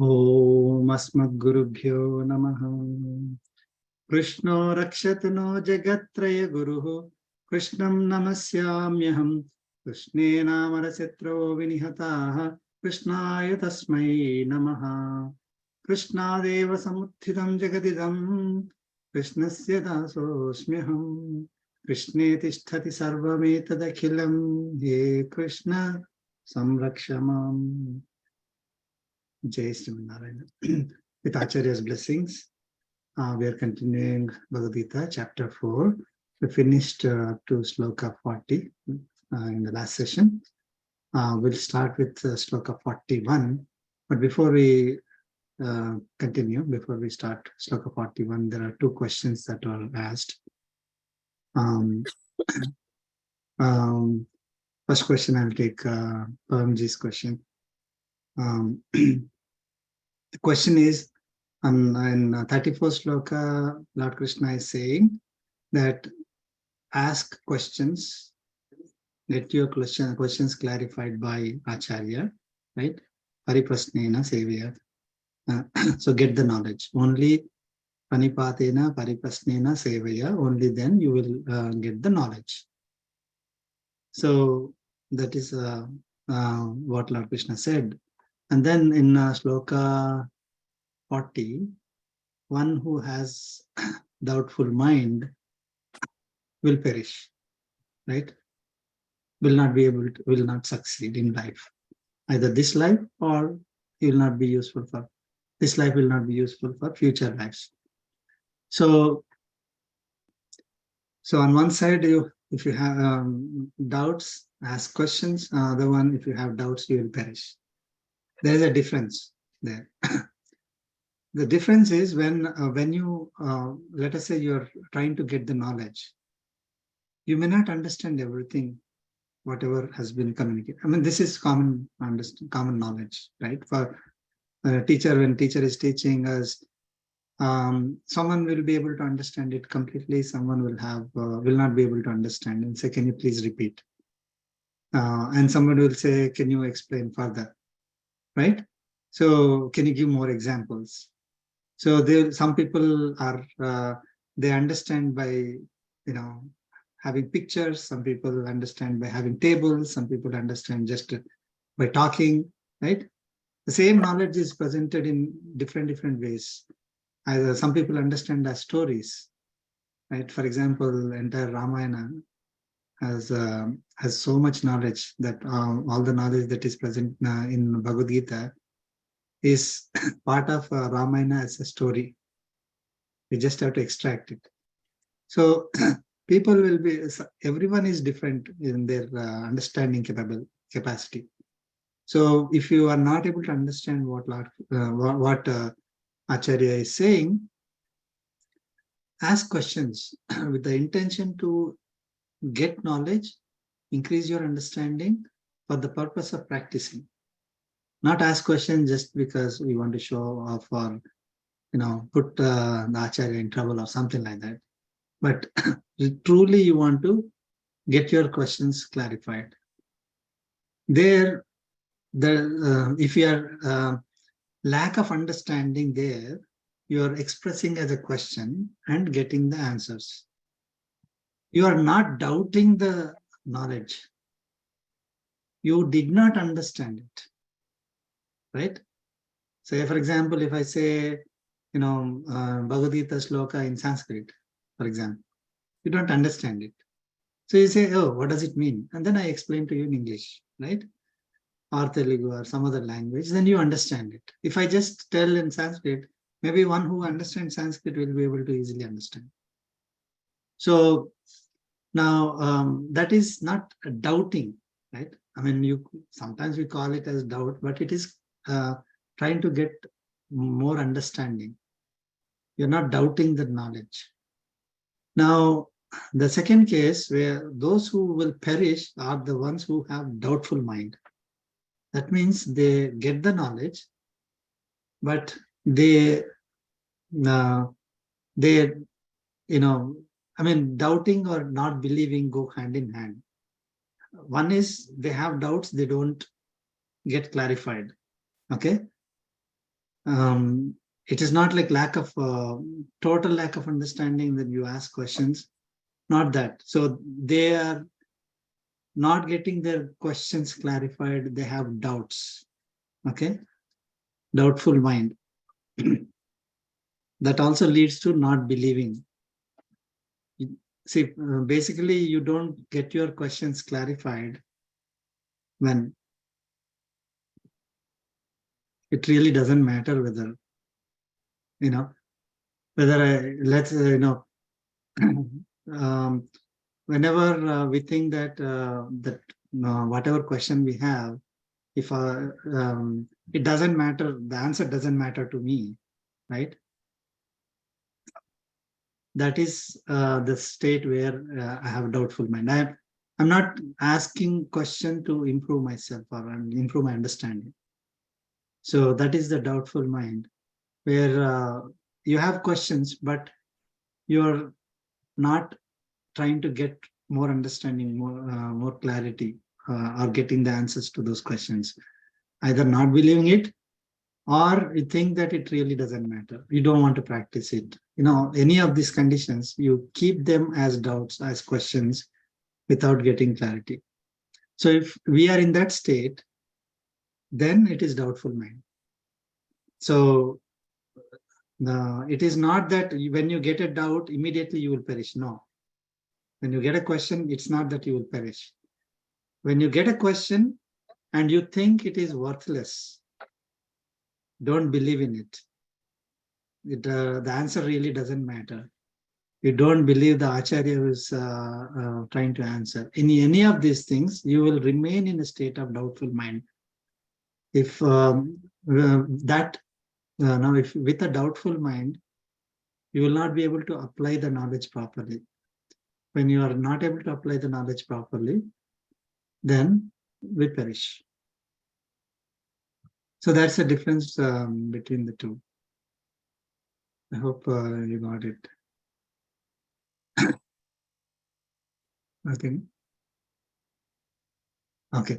Om Asmadgurubhyo Namaha. Krishno Rakshatuno Jagatraya Guruhu. Krishnam Namasyamyaham. Krishne Namarasitro Vinihataha. Krishnaya Tasmai Namaha. Krishna Deva Samutthidam Jagadidam. Krishnasya Dasosmyaham. Krishne Tishtati Sarvametadakhilam. He Krishna Samrakshamam. Jai Srimanarayana. With Acharya's blessings, we are continuing Bhagavad Gita, chapter 4. We finished up to sloka 40 in the last session. We'll start with sloka 41. But before we continue, before we start sloka 41, there are two questions that are asked. First question, I'll take Swamiji's question. The question is, in 34th sloka, Lord Krishna is saying that ask questions, get your questions clarified by Acharya, right? Pariprasnena sevaya. So get the knowledge. Only panipatena pariprasnena sevaya, only then you will get the knowledge. So that is what Lord Krishna said. And then in sloka 40, one who has doubtful mind will perish, right? Will not succeed in life. Either this life or he will not be useful for, this life will not be useful for future lives. So on one side, if you have doubts, ask questions. Other one, if you have doubts, you will perish. There is a difference there. The difference is when you, let us say you're trying to get the knowledge, you may not understand everything, whatever has been communicated. I mean, this is common knowledge, right? For a teacher, when teacher is teaching us, someone will be able to understand it completely. Someone will not be able to understand and say, can you please repeat? And someone will say, can you explain further? Right? So can you give more examples? So some people are, they understand by, having pictures. Some people understand by having tables. Some people understand just by talking, right? The same knowledge is presented in different ways. Either some people understand as stories, right? For example, entire Ramayana has so much knowledge that all the knowledge that is present in Bhagavad Gita is part of Ramayana as a story. We just have to extract it. So people will be, everyone is different in their understanding capacity. So if you are not able to understand what Acharya is saying, ask questions with the intention to get knowledge, increase your understanding for the purpose of practicing. Not ask questions just because we want to show off or, put the Acharya in trouble or something like that. But truly you want to get your questions clarified. There, if you are lack of understanding there, you are expressing as a question and getting the answers. You are not doubting the knowledge. You did not understand it. Right? Say, for example, if I say, Bhagavad Gita sloka in Sanskrit, for example, you don't understand it. So you say, oh, what does it mean? And then I explain to you in English, right? Or Telugu or some other language, then you understand it. If I just tell in Sanskrit, maybe one who understands Sanskrit will be able to easily understand. So now that is not doubting, right? I mean, sometimes we call it as doubt, but it is trying to get more understanding. You're not doubting the knowledge. Now, the second case where those who will perish are the ones who have doubtful mind. That means they get the knowledge, but they doubting or not believing go hand in hand. One is they have doubts, they don't get clarified. Okay. it is not like total lack of understanding that you ask questions, not that. So they are not getting their questions clarified, they have doubts, okay? Doubtful mind. That also leads to not believing. See, basically you don't get your questions clarified when it really doesn't matter whether, whenever we think that whatever question we have, if it doesn't matter, the answer doesn't matter to me, right? That is the state where I have a doubtful mind. I'm not asking question to improve myself or improve my understanding. So that is the doubtful mind, where you have questions, but you're not trying to get more understanding, more clarity, or getting the answers to those questions. Either not believing it, or you think that it really doesn't matter. You don't want to practice it. Any of these conditions, you keep them as doubts, as questions, without getting clarity. So if we are in that state, then it is doubtful mind. So it is not that when you get a doubt, immediately you will perish. No. When you get a question, it's not that you will perish. When you get a question and you think it is worthless, don't believe in it. The answer really doesn't matter. You don't believe the Acharya is trying to answer. In any of these things, you will remain in a state of doubtful mind. If now, if with a doubtful mind, you will not be able to apply the knowledge properly. When you are not able to apply the knowledge properly, then we perish. So that's the difference between the two. I hope you got it. Okay. Okay.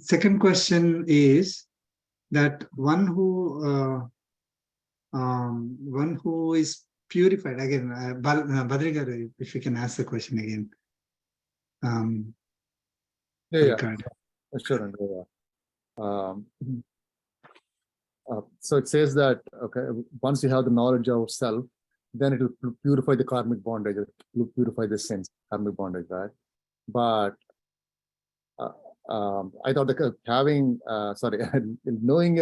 Second question is that one who is purified. Again, Badrigar, if you can ask the question again. Yeah. Sure. So it says that, okay, once you have the knowledge of self, then it will purify the karmic bondage, it will purify the sins, karmic bondage, right? But I thought that having, knowing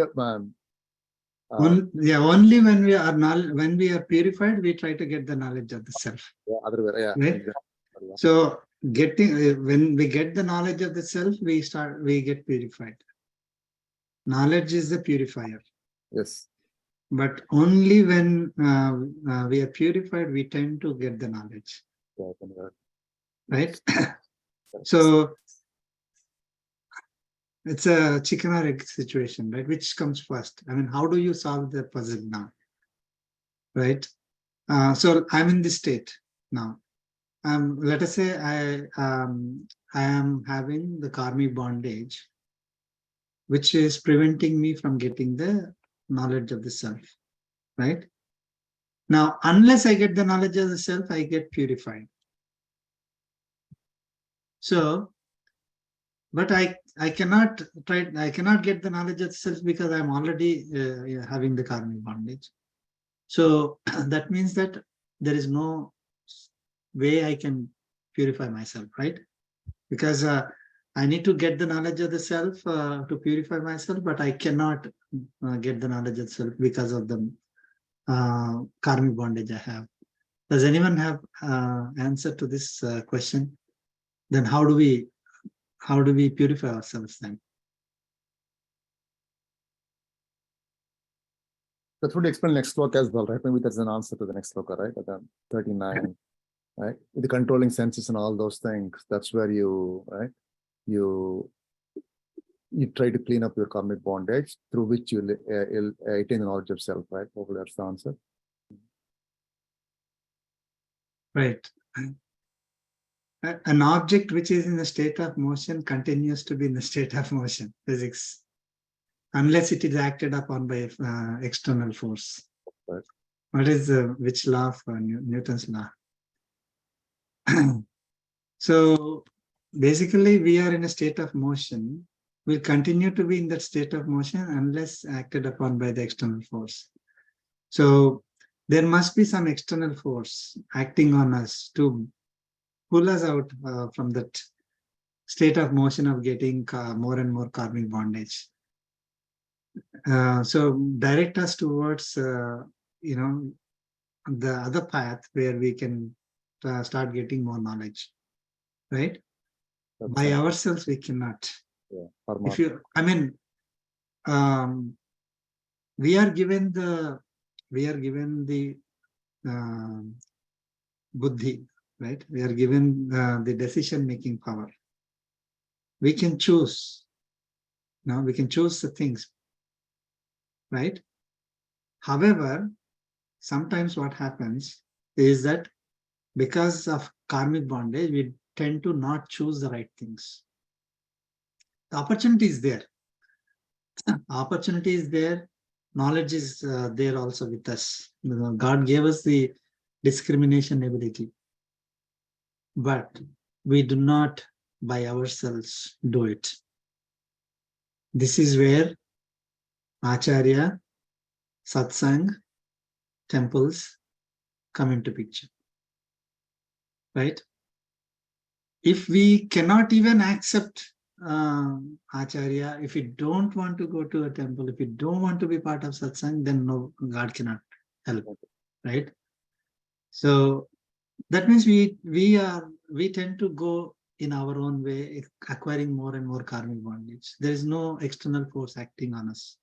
only when we are purified, we try to get the knowledge of the self. Yeah, other way, yeah. Right? Exactly. So when we get the knowledge of the self, we get purified. Knowledge is the purifier. Yes. But only when we are purified, we tend to get the knowledge. Right? So it's a chicken or egg situation, right? Which comes first? I mean, how do you solve the puzzle now? Right? So I'm in this state now. Let us say I am having the karmic bondage, which is preventing me from getting the knowledge of the self, right? Now, unless I get the knowledge of the self, I get purified. So, but I cannot get the knowledge of the self because I'm already having the karmic bondage. So that means that there is no way I can purify myself, right? Because I need to get the knowledge of the self to purify myself, but I cannot get the knowledge of self because of the karmic bondage I have. Does anyone have answer to this question? Then how do we purify ourselves then? That would explain next sloka as well, right? Maybe that's an answer to the next sloka, right? At 39, right? With the controlling senses and all those things, that's where you try to clean up your karmic bondage through which you attain the knowledge of self, right? Hopefully that's the answer. Right. An object which is in a state of motion continues to be in the state of motion, physics. unless it is acted upon by external force. Right. What is which law of Newton's law? So basically, we are in a state of motion. We'll continue to be in that state of motion unless acted upon by the external force. So there must be some external force acting on us to pull us out from that state of motion of getting more and more karmic bondage. So direct us towards, the other path where we can start getting more knowledge, right? That's By right. ourselves, we cannot. Yeah. If you, we are given the buddhi, right? We are given the decision-making power. We can choose. Now we can choose the things, right? However, sometimes what happens is that because of karmic bondage, we tend to not choose the right things. The opportunity is there. Opportunity is there. Knowledge is there also with us. God gave us the discrimination ability, but we do not by ourselves do it. This is where Acharya, satsang, temples come into picture, right? If we cannot even accept Acharya, if we don't want to go to a temple, if we don't want to be part of satsang, then no, God cannot help, right? So that means we tend to go in our own way, acquiring more and more karmic bondage. There is no external force acting on us.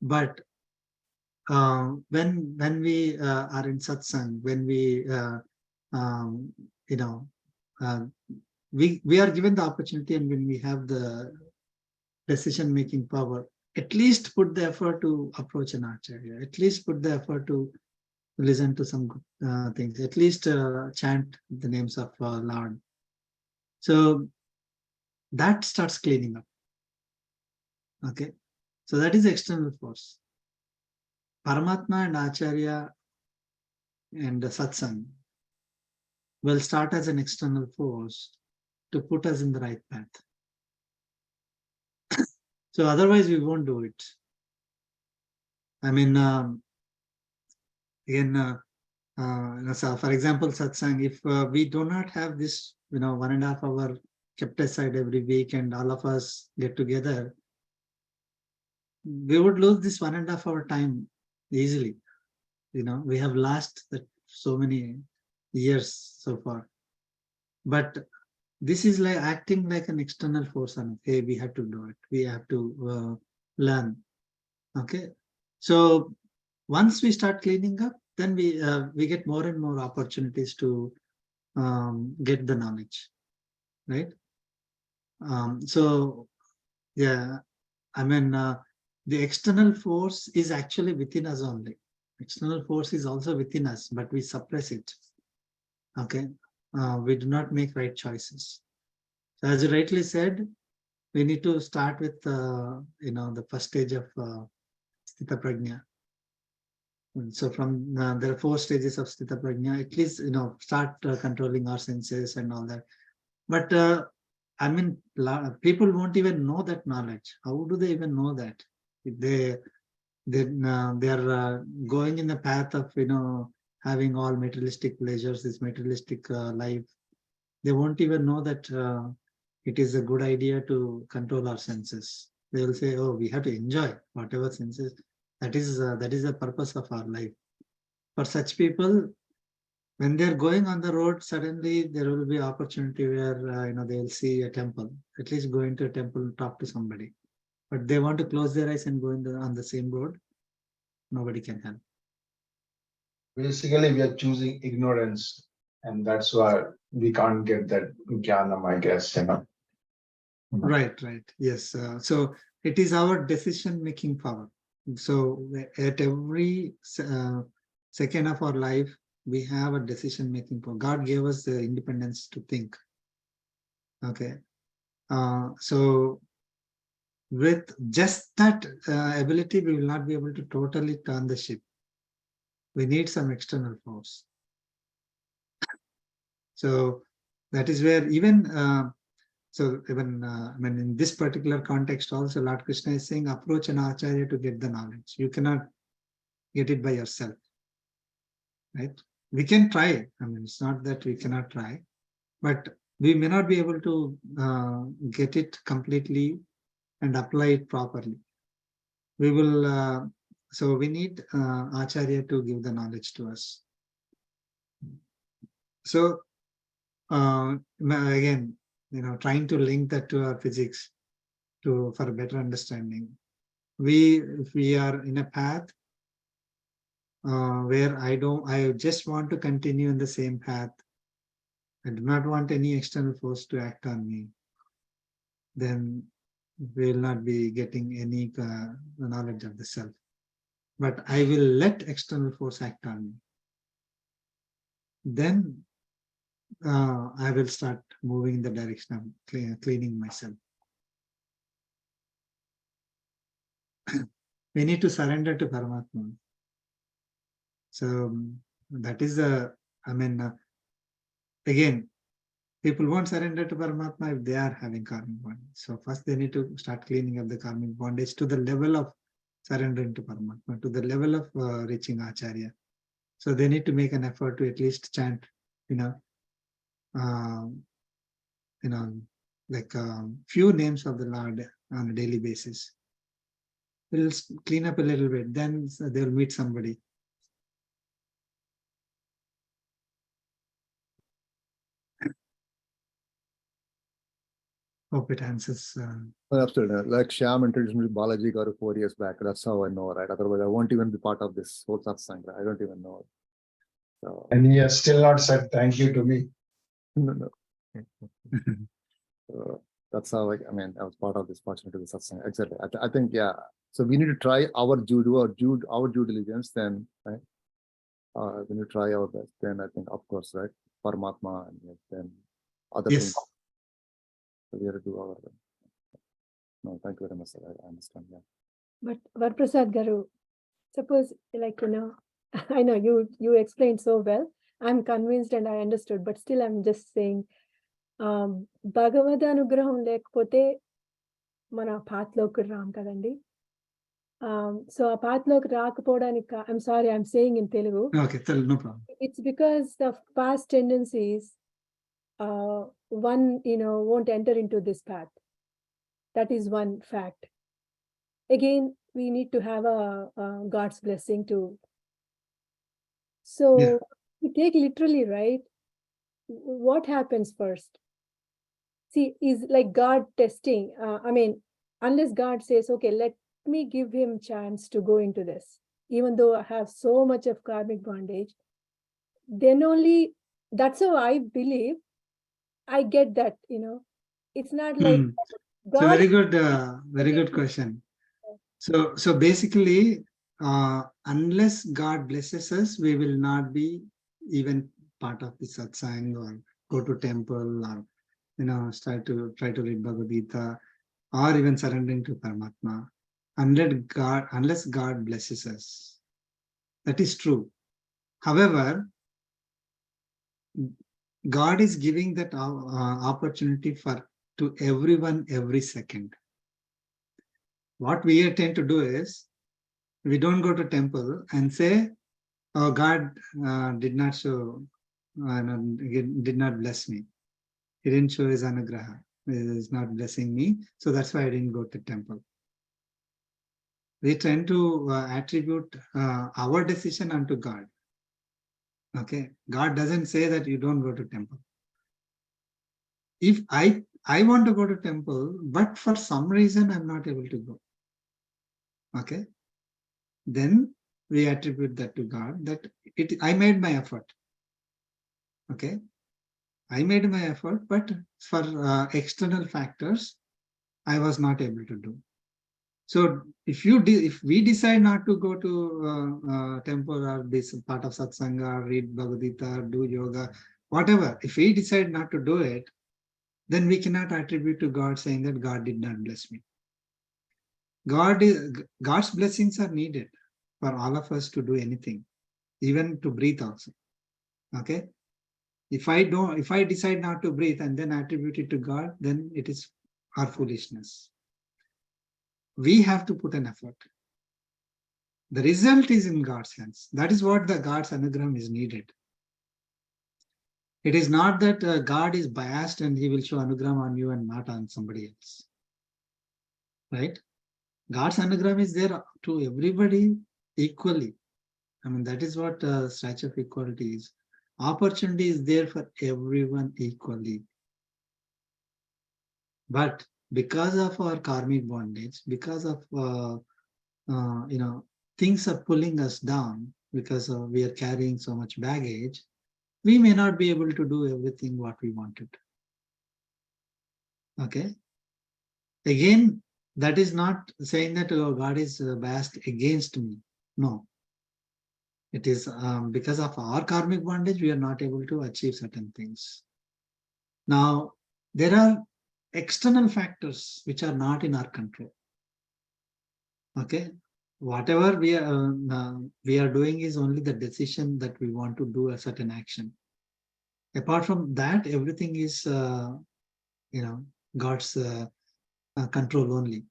But when we are in satsang, when we we are given the opportunity, and when we have the decision-making power, at least put the effort to approach an Acharya, at least put the effort to listen to some things, at least chant the names of Lord. So that starts cleaning up. Okay, so that is the external force. Paramatma and Acharya and the satsang will start as an external force to put us in the right path. So otherwise we won't do it. I mean, so for example, satsang, if we do not have this, 1.5 hour kept aside every week and all of us get together, we would lose this 1.5 hour time easily. We have lost that so many years so far. But this is like acting like an external force on it. Hey, we have to do it. We have to learn. Okay. So once we start cleaning up, then we get more and more opportunities to get the knowledge, right? So yeah, I mean, the external force is actually within us only. External force is also within us, but we suppress it. Okay, we do not make right choices. So as you rightly said, we need to start with the first stage of Sthita Prajna. So from there are 4 stages of Sthita Prajna. At least start controlling our senses and all that. But I mean, people won't even know that knowledge. How do they even know that? If they are going in the path of having all materialistic pleasures, this materialistic life. They won't even know that it is a good idea to control our senses. They will say, "Oh, we have to enjoy whatever senses." That is the purpose of our life. For such people, when they're going on the road, suddenly there will be opportunity where they will see a temple. At least go into a temple, talk to somebody. But they want to close their eyes and go on the same road. Nobody can help. Basically, we are choosing ignorance, and that's why we can't get that jnanam, I guess. Right. Yes. So it is our decision-making power. So at every second of our life, we have a decision-making power. God gave us the independence to think. Okay. So with just that ability, we will not be able to totally turn the ship. We need some external force. So that is where even I mean, in this particular context also, Lord Krishna is saying, approach an Acharya to get the knowledge. You cannot get it by yourself, right? We can try. I mean, it's not that we cannot try, but we may not be able to get it completely and apply it properly. We will, so we need Acharya to give the knowledge to us. So again, trying to link that to our physics for a better understanding. If we are in a path where I just want to continue in the same path, I do not want any external force to act on me, then we will not be getting any knowledge of the self. But I will let external force act on me. Then I will start moving in the direction of cleaning myself. We need to surrender to Paramatma. So that is again, people won't surrender to Paramatma if they are having karmic bondage. So first they need to start cleaning up the karmic bondage to the level of surrendering to Paramatma, to the level of reaching Acharya. So they need to make an effort to at least chant, like few names of the Lord on a daily basis. We'll clean up a little bit, then they'll meet somebody. Hope it answers. Absolutely. Like Shyam introduced me to Balaji Garu 4 years back. That's how I know, right? Otherwise, I won't even be part of this whole satsang. I don't even know. So, And he has still not said thank you to me. no. So that's how I was part of this opportunity with satsang. Exactly. I think, yeah. So we need to try our due diligence, then, right? When you try our best, then I think, of course, right? Paramatma, and then other Yes. things. So we have to do our best. No, thank you very much, sir. I understand. Yeah. But Varaprasad Garu, suppose, I know you explained so well. I'm convinced and I understood, but still I'm just saying, Bhagavad Anugraham lekapothe mana pathloki ram kadandi. So a pathloki rakapodanika, I'm sorry, I'm saying in Telugu. Okay, no problem. It's because of past tendencies, one, won't enter into this path. That is one fact. Again, we need to have a God's blessing too. So we take literally, right? What happens first? See, is like God testing. Unless God says, okay, let me give him chance to go into this, even though I have so much of karmic bondage, then only, that's how I believe, I get that, it's not like God. So very good question. So basically, unless God blesses us, we will not be even part of the satsang or go to temple or try to read Bhagavad Gita or even surrendering to Paramatma. Unless God blesses us, that is true. However, God is giving that opportunity to everyone every second. What we tend to do is, we don't go to temple and say, oh, God did not show, did not bless me. He didn't show his anugraha. He is not blessing me. So that's why I didn't go to temple. We tend to attribute our decision unto God. Okay. God doesn't say that you don't go to temple. If I want to go to temple, but for some reason I'm not able to go. Okay. Then we attribute that to God, that I made my effort. Okay. I made my effort, but for external factors, I was not able to do. So if we decide not to go to temple or be part of satsanga, or read Bhagavad Gita, or do yoga, whatever, if we decide not to do it, then we cannot attribute to God saying that God did not bless me. God's blessings are needed for all of us to do anything, even to breathe also. Okay. If I decide not to breathe and then attribute it to God, then it is our foolishness. We have to put an effort. The result is in God's hands. That is what the God's anugraham is needed. It is not that God is biased and he will show anugraham on you and not on somebody else. Right? God's anugraham is there to everybody equally. I mean, that is what statue of equality is. Opportunity is there for everyone equally. But because of our karmic bondage, because of things are pulling us down, because we are carrying so much baggage, we may not be able to do everything what we wanted. Okay. Again, that is not saying that God is biased against me. No. It is because of our karmic bondage, we are not able to achieve certain things. Now, there are external factors which are not in our control. Okay. Whatever we are doing is only the decision that we want to do a certain action. Apart from that, everything is, God's control only.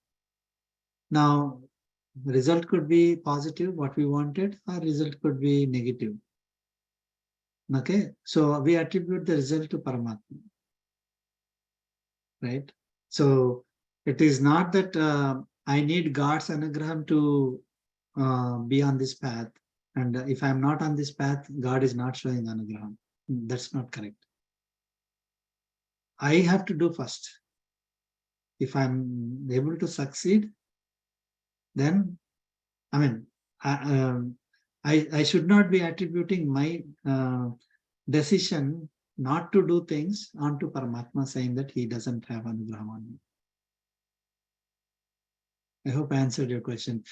Now, the result could be positive, what we wanted, or result could be negative. Okay, so we attribute the result to Paramatma, right? So it is not that I need God's anugraham to be on this path, and if I'm not on this path, God is not showing anugraham. That's not correct. I have to do first. If I'm able to succeed, then I should not be attributing my decision not to do things onto Paramatma, saying that he doesn't have anugraham on me. I hope I answered your question.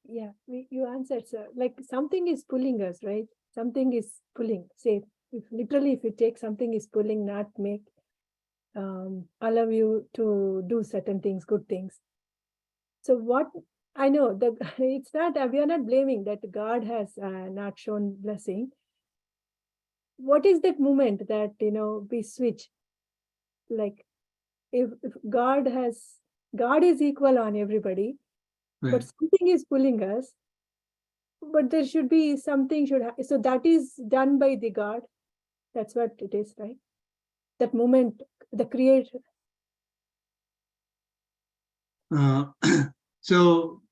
Yeah, you answered, sir. Like something is pulling us, right? Something is pulling. Say, if you take something is pulling, not make allow you to do certain things, good things. So what I know that it's not, we are not blaming that God has not shown blessing. What is that moment that, we switch? Like if God is equal on everybody, Right. but something is pulling us, but there should be something so that is done by the God. That's what it is, right? That moment, the creator. So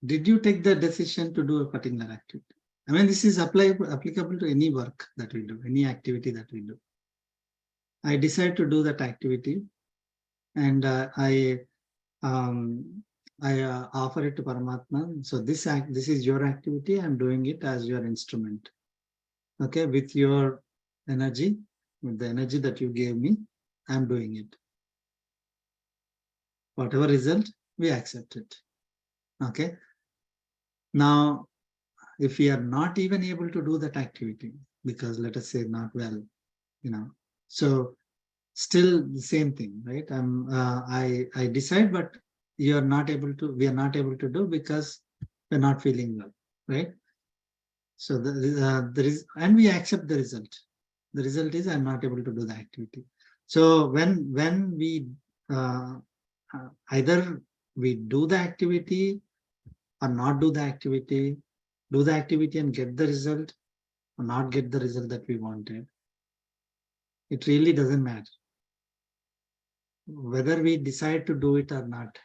did you take the decision to do a particular activity? I mean, this is applicable to any work that we do, any activity that we do. I decide to do that activity, and I offer it to Paramatma. So this is your activity. I'm doing it as your instrument. Okay, with your energy, with the energy that you gave me, I'm doing it. Whatever result, we accept it. Okay. Now, if we are not even able to do that activity, because let us say not well, so still the same thing, right? I decide, but we are not able to do because we're not feeling well, right? So there is, and we accept the result. The result is I'm not able to do the activity. So when we either we do the activity or not do the activity and get the result, or not get the result that we wanted, it really doesn't matter. Whether we decide to do it or not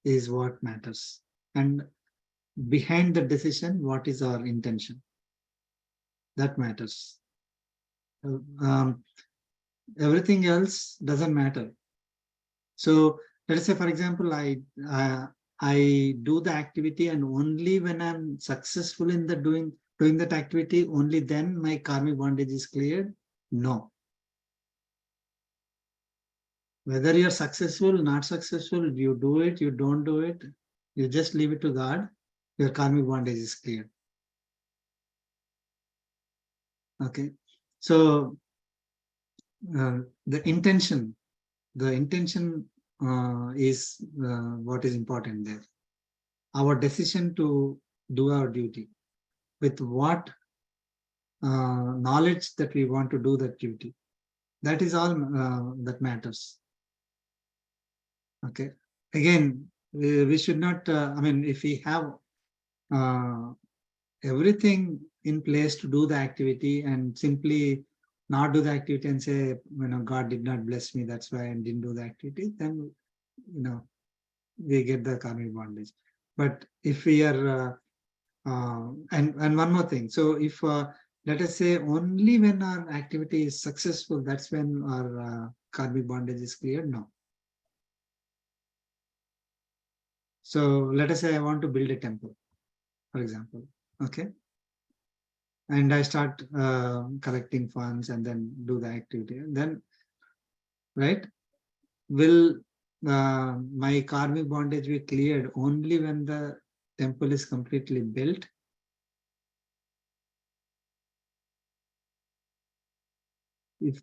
is what matters. And behind the decision, what is our intention? That matters. Everything else doesn't matter. So let us say, for example, I do the activity, and only when I'm successful in the doing that activity, only then my karmic bondage is cleared. No. Whether you're successful, not successful, you do it, you don't do it, you just leave it to God, your karmic bondage is cleared. Okay. So the intention is what is important there. Our decision to do our duty, with what knowledge that we want to do that duty. That is all that matters. Okay. Again, we should not, I mean, if we have everything in place to do the activity and simply not do the activity and say, you know, God did not bless me, that's why I didn't do the activity, then, you know, we get the karmic bondage. But if we are, and one more thing, so if let us say only when our activity is successful, that's when our karmic bondage is cleared. No. So let us say I want to build a temple, for example, okay? And I start collecting funds and then do the activity. And then, right, will my karmic bondage be cleared only when the temple is completely built? If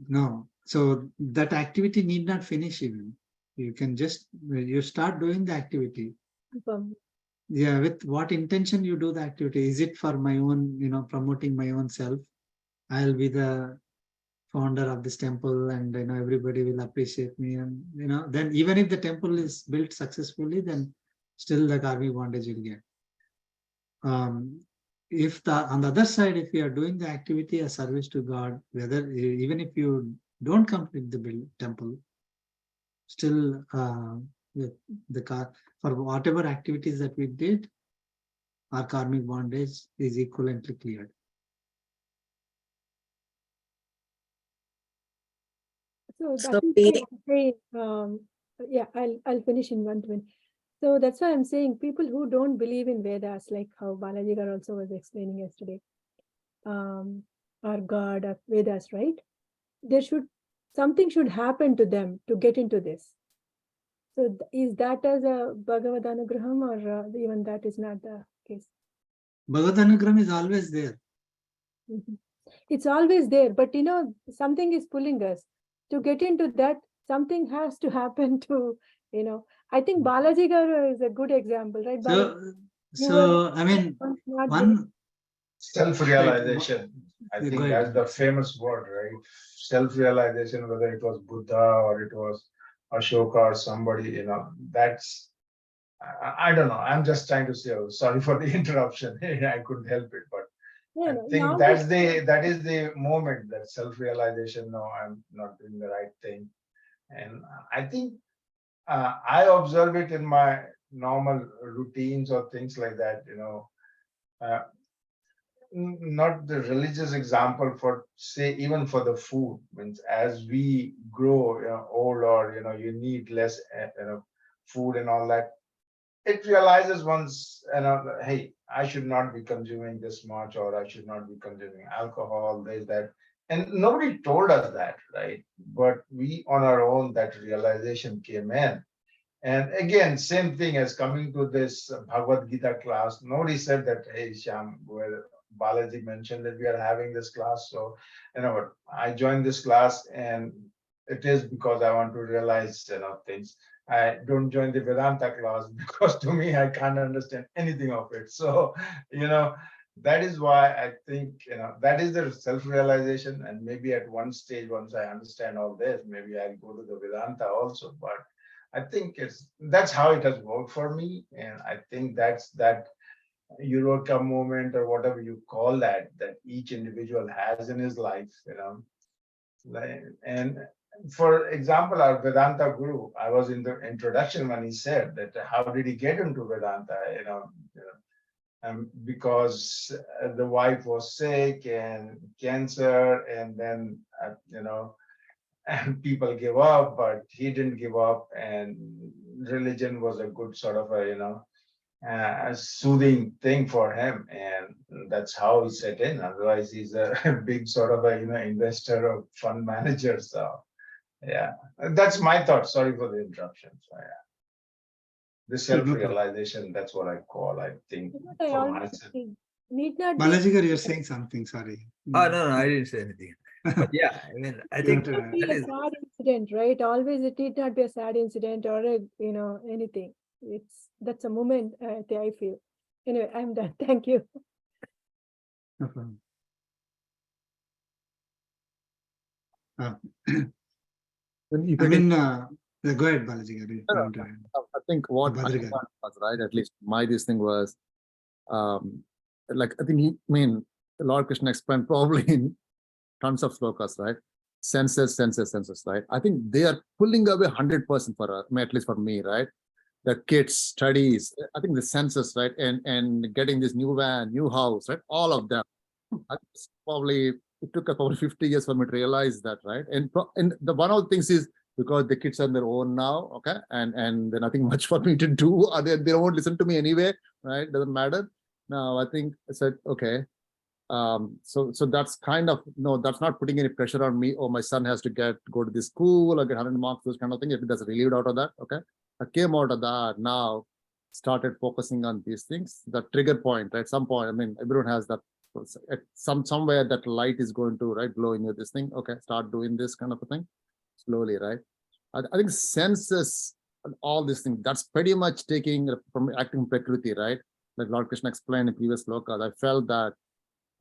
no, so that activity need not finish even. You can just, you start doing the activity. Yeah, with what intention you do the activity? Is it for my own, you know, promoting my own self? I'll be the founder of this temple and, you know, everybody will appreciate me, and, you know, then even if the temple is built successfully, then still the karmic bondage will get. If on the other side, if you are doing the activity as service to God, whether even if you don't complete the temple, still with the for whatever activities that we did, our karmic bondage is equivalently cleared. So So that is we- why I'm saying, yeah, I'll finish in 120. So that's why I'm saying people who don't believe in Vedas, like how Balaji Gar also was explaining yesterday, or God or Vedas, right? Something should happen to them to get into this. So is that as a Bhagavad Anugraham, or even that is not the case? Bhagavad Anugraham is always there. Mhm. It's always there, but you know, something is pulling us to get into that. Something has to happen to, you know, I think Balaji Garu is a good example, right? Balaji? I mean, Not one Self-realization. I Go think ahead. that's the famous word, right? Self-realization, whether it was Buddha or it was Ashoka or somebody, you know, that's, I don't know. I'm just trying to say, sorry for the interruption. I couldn't help it, but I think that is the moment, that self-realization. No, I'm not doing the right thing. And I think I observe it in my normal routines or things like that, you know. Not the religious example, for say even for the food, means as we grow, you know, old, or you know, you need less you know, food and all that, it realizes once, you know, hey, I should not be consuming this much, or I should not be consuming alcohol, this, that. And nobody told us that, right? But we on our own, that realization came in. And again, same thing as coming to this Bhagavad Gita class. Nobody said that, hey, Shyam, well, Balaji mentioned that we are having this class. So, you know what, I joined this class, and it is because I want to realize, you know, things. I don't join the Vedanta class because to me, I can't understand anything of it. So, you know, that is why I think, you know, that is the self-realization. And maybe at one stage, once I understand all this, maybe I'll go to the Vedanta also. But I think that's how it has worked for me. And I think that's that Eureka moment, or whatever you call that each individual has in his life, you know. And for example, our Vedanta guru, I was in the introduction when he said that how did he get into Vedanta, you know, because the wife was sick and cancer, and then, you know, and people give up, but he didn't give up, and religion was a good sort of a, you know, a soothing thing for him, and that's how he set in. Otherwise, he's a big sort of a, you know, investor or fund manager. So yeah, that's my thought. Sorry for the interruption. So yeah, the self-realization, that's what I call, I think, for myself. Need not be. Balaji Garu, you're saying something, sorry. Oh, no, I didn't say anything. But yeah, I mean, I You think have to, Not be that a is sad incident, right? Always it need not be a sad incident or a, anything. That's a moment I feel. Anyway, I'm done. Thank you. no problem. Then if I I can, mean, go ahead, Balaji. If you want to add. I think what I Badriga. got was right, at least my this thing was, like I think Lord Krishna explained probably in tons of slokas, right? Senses, right? I think they are pulling away 100% for at least for me, right? The kids, studies, I think the senses, right? And getting this new van, new house, right? All of them. Probably it took probably 50 years for me to realize that, right? And the one of the things is because the kids are on their own now, okay, and there's nothing much for me to do, or they won't listen to me anyway, right? Doesn't matter. Now I think I said, okay, so that's kind of, no, that's not putting any pressure on me. Oh, my son has to go to this school or get 100 marks, those kind of things. If that's relieved out of that, okay. I came out of that, now started focusing on these things. The trigger point, right? Some point, I mean, everyone has that. At somewhere that light is going to, right, glow in you, this thing, okay, start doing this kind of a thing slowly, right? I think senses and all these things, that's pretty much taking from acting Prakriti, right? Like Lord Krishna explained in previous slokas, I felt that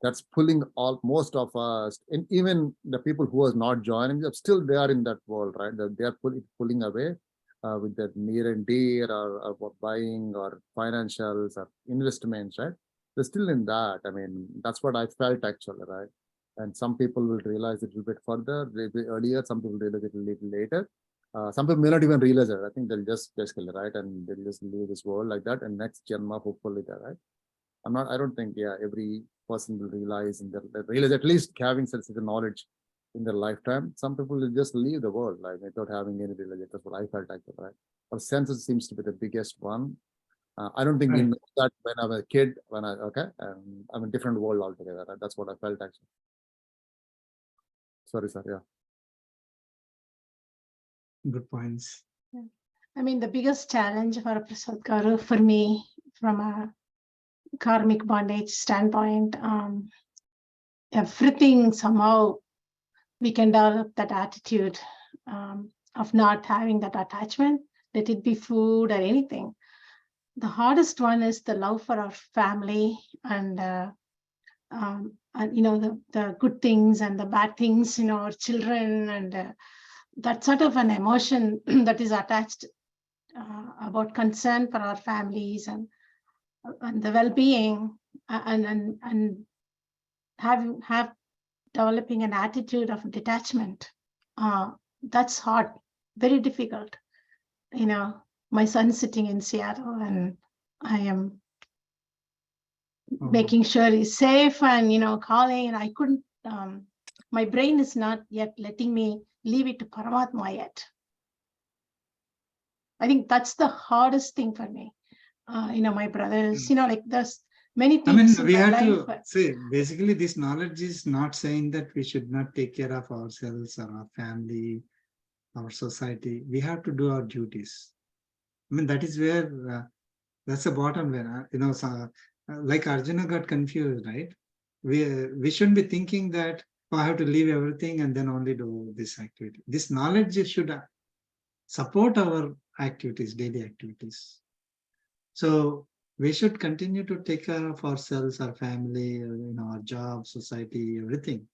that's pulling most of us, and even the people who was not joining, still they are in that world, right? They are pulling away with that near and dear, or buying, or financials, or investments, right? They're still in that. I mean, that's what I felt actually, right? And some people will realize it a little bit further, a little bit earlier. Some people realize it a little later. Some people may not even realize it. I think they'll just basically, right, and they'll just leave this world like that. And next Janma, hopefully, that, right? I don't think, yeah, every person will realize at least having such a knowledge in their lifetime. Some people will just leave the world like without having any religion. That's what I felt like, right? Our senses seems to be the biggest one. I don't think we know that when I was a kid, I'm in a different world altogether. Right? That's what I felt actually. Sorry, sir. Yeah. Good points. I mean, the biggest challenge for Prasad Garu for me from a karmic bondage standpoint, everything somehow we can develop that attitude of not having that attachment, let it be food or anything. The hardest one is the love for our family and the good things and the bad things, our children, and that sort of an emotion that is attached about concern for our families and the well-being, and have developing an attitude of detachment. That's hard, very difficult. My son's sitting in Seattle, and I am making sure he's safe and calling, and I couldn't. My brain is not yet letting me leave it to Paramatma yet. I think that's the hardest thing for me. My brothers, like there's many things. I mean, we have to say, basically, this knowledge is not saying that we should not take care of ourselves or our family, our society. We have to do our duties. I mean, that is where, that's the bottom where, like Arjuna got confused, right? We shouldn't be thinking that, oh, I have to leave everything and then only do this activity. This knowledge should support our activities, daily activities. So we should continue to take care of ourselves, our family, our job, society, everything.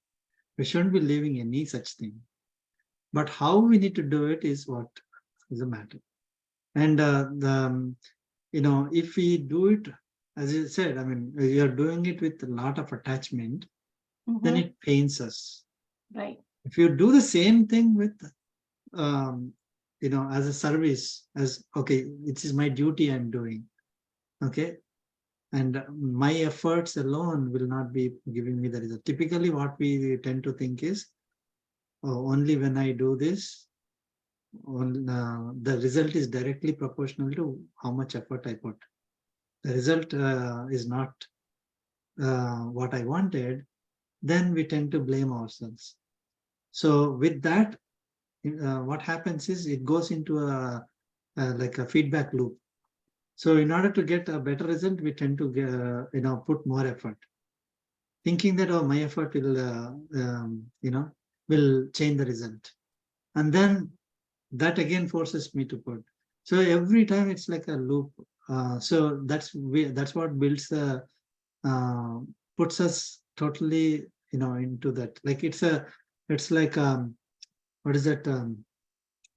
We shouldn't be leaving any such thing. But how we need to do it is what is the matter. And if we do it, as you said, I mean, we are doing it with a lot of attachment, then it pains us. Right. If you do the same thing with, as a service, as, okay, it is my duty I'm doing. Okay. And my efforts alone will not be giving me the result. Typically, what we tend to think is, only when I do this, the result is directly proportional to how much effort I put. The result is not what I wanted, then we tend to blame ourselves. So with that, what happens is it goes into like a feedback loop. So in order to get a better result, we tend to put more effort. thinking that, oh, my effort will, will change the result. And then that again forces me to put. So every time it's like a loop. So that's what builds the, puts us totally, into that. Like it's like, what is that?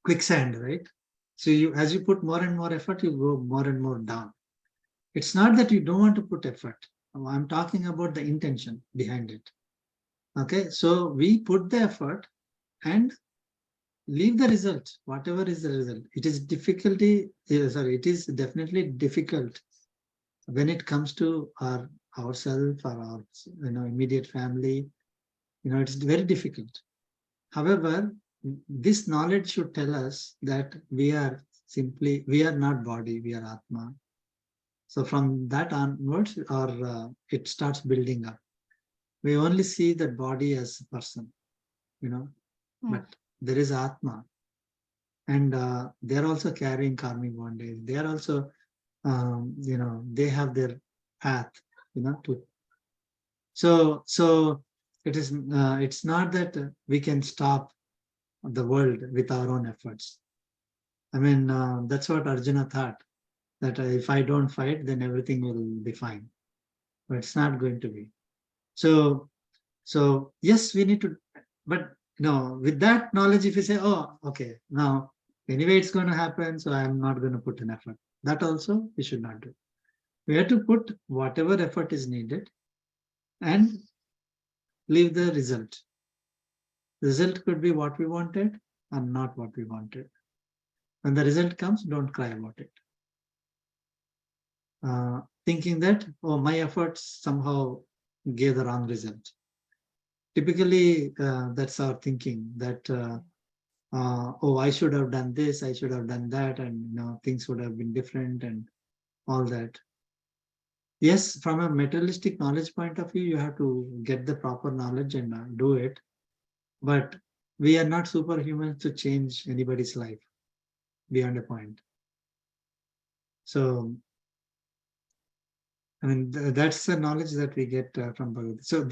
Quicksand, right? So as you put more and more effort, you go more and more down. It's not that you don't want to put effort. I'm talking about the intention behind it. Okay, so we put the effort and leave the result, whatever is the result. It is it is definitely difficult when it comes to ourselves or our immediate family. It's very difficult. However, this knowledge should tell us that we are not body, we are Atma. So from that onwards, it starts building up. We only see that body as a person, but there is Atma. And they're also carrying karmic bondage. They are also, they have their path, So it is. It's not that we can stop the world with our own efforts. I mean, that's what Arjuna thought, that if I don't fight, then everything will be fine. But it's not going to be. So yes, we need to, but with that knowledge, if you say, oh, okay, now anyway it's going to happen, so I'm not going to put an effort. That also we should not do. We have to put whatever effort is needed and leave the result. The result could be what we wanted or not what we wanted. When the result comes, don't cry about it. Thinking that, oh, my efforts somehow gave the wrong result. Typically, that's our thinking, that oh, I should have done this, I should have done that, and things would have been different and all that. Yes, from a materialistic knowledge point of view, you have to get the proper knowledge and do it. But we are not superhumans to change anybody's life beyond a point. So, I mean, that's the knowledge that we get from Bhagavad Gita. So with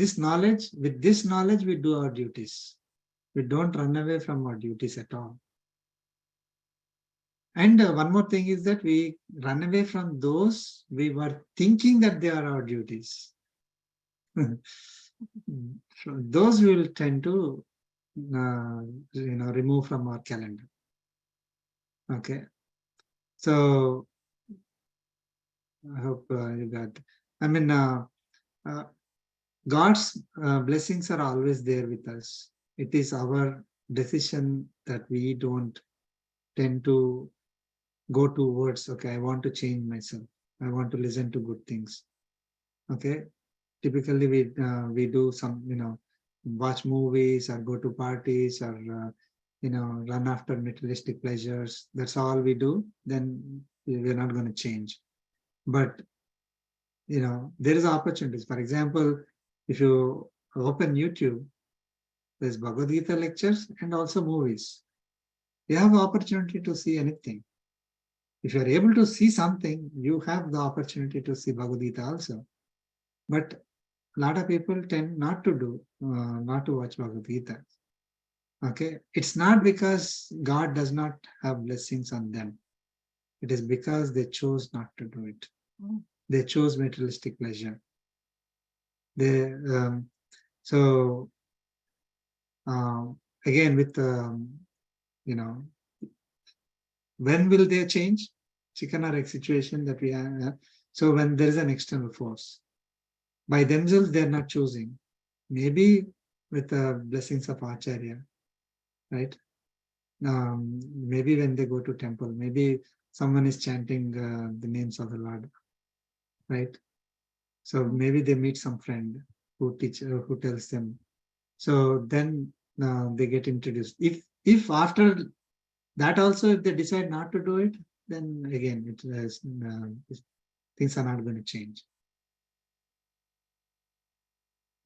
this knowledge, we do our duties. We don't run away from our duties at all. And one more thing is that we run away from those we were thinking that they are our duties. Those we will tend to remove from our calendar. Okay. So I hope you got. I mean, God's blessings are always there with us. It is our decision that we don't tend to go towards, okay, I want to change myself. I want to listen to good things. Okay. Typically we do some, watch movies or go to parties or, run after materialistic pleasures. That's all we do. Then we're not going to change. But, there is opportunities. For example, if you open YouTube, there's Bhagavad Gita lectures and also movies. You have opportunity to see anything. If you are able to see something, you have the opportunity to see Bhagavad Gita also. But a lot of people tend not to watch Bhagavad Gita. Okay, it's not because God does not have blessings on them. It is because they chose not to do it. They chose materialistic pleasure. Again with when will they change? Chicken or egg situation that we have. So when there is an external force, by themselves they're not choosing. Maybe with the blessings of Acharya, right? Maybe when they go to temple, maybe someone is chanting the names of the Lord, right? So maybe they meet some friend who tells them. So then they get introduced. If after that also, if they decide not to do it, then again, things are not going to change.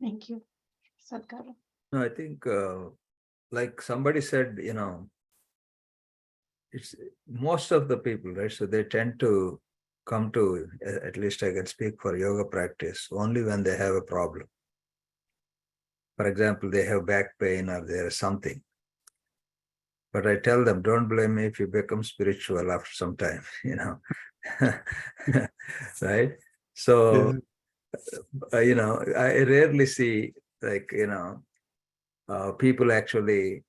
Thank you, Sadhguru. No, I think, like somebody said, it's most of the people, right? So they tend to come to, at least I can speak for yoga practice, only when they have a problem. For example, they have back pain or there is something. But I tell them, don't blame me if you become spiritual after some time, right? So, I rarely see people actually,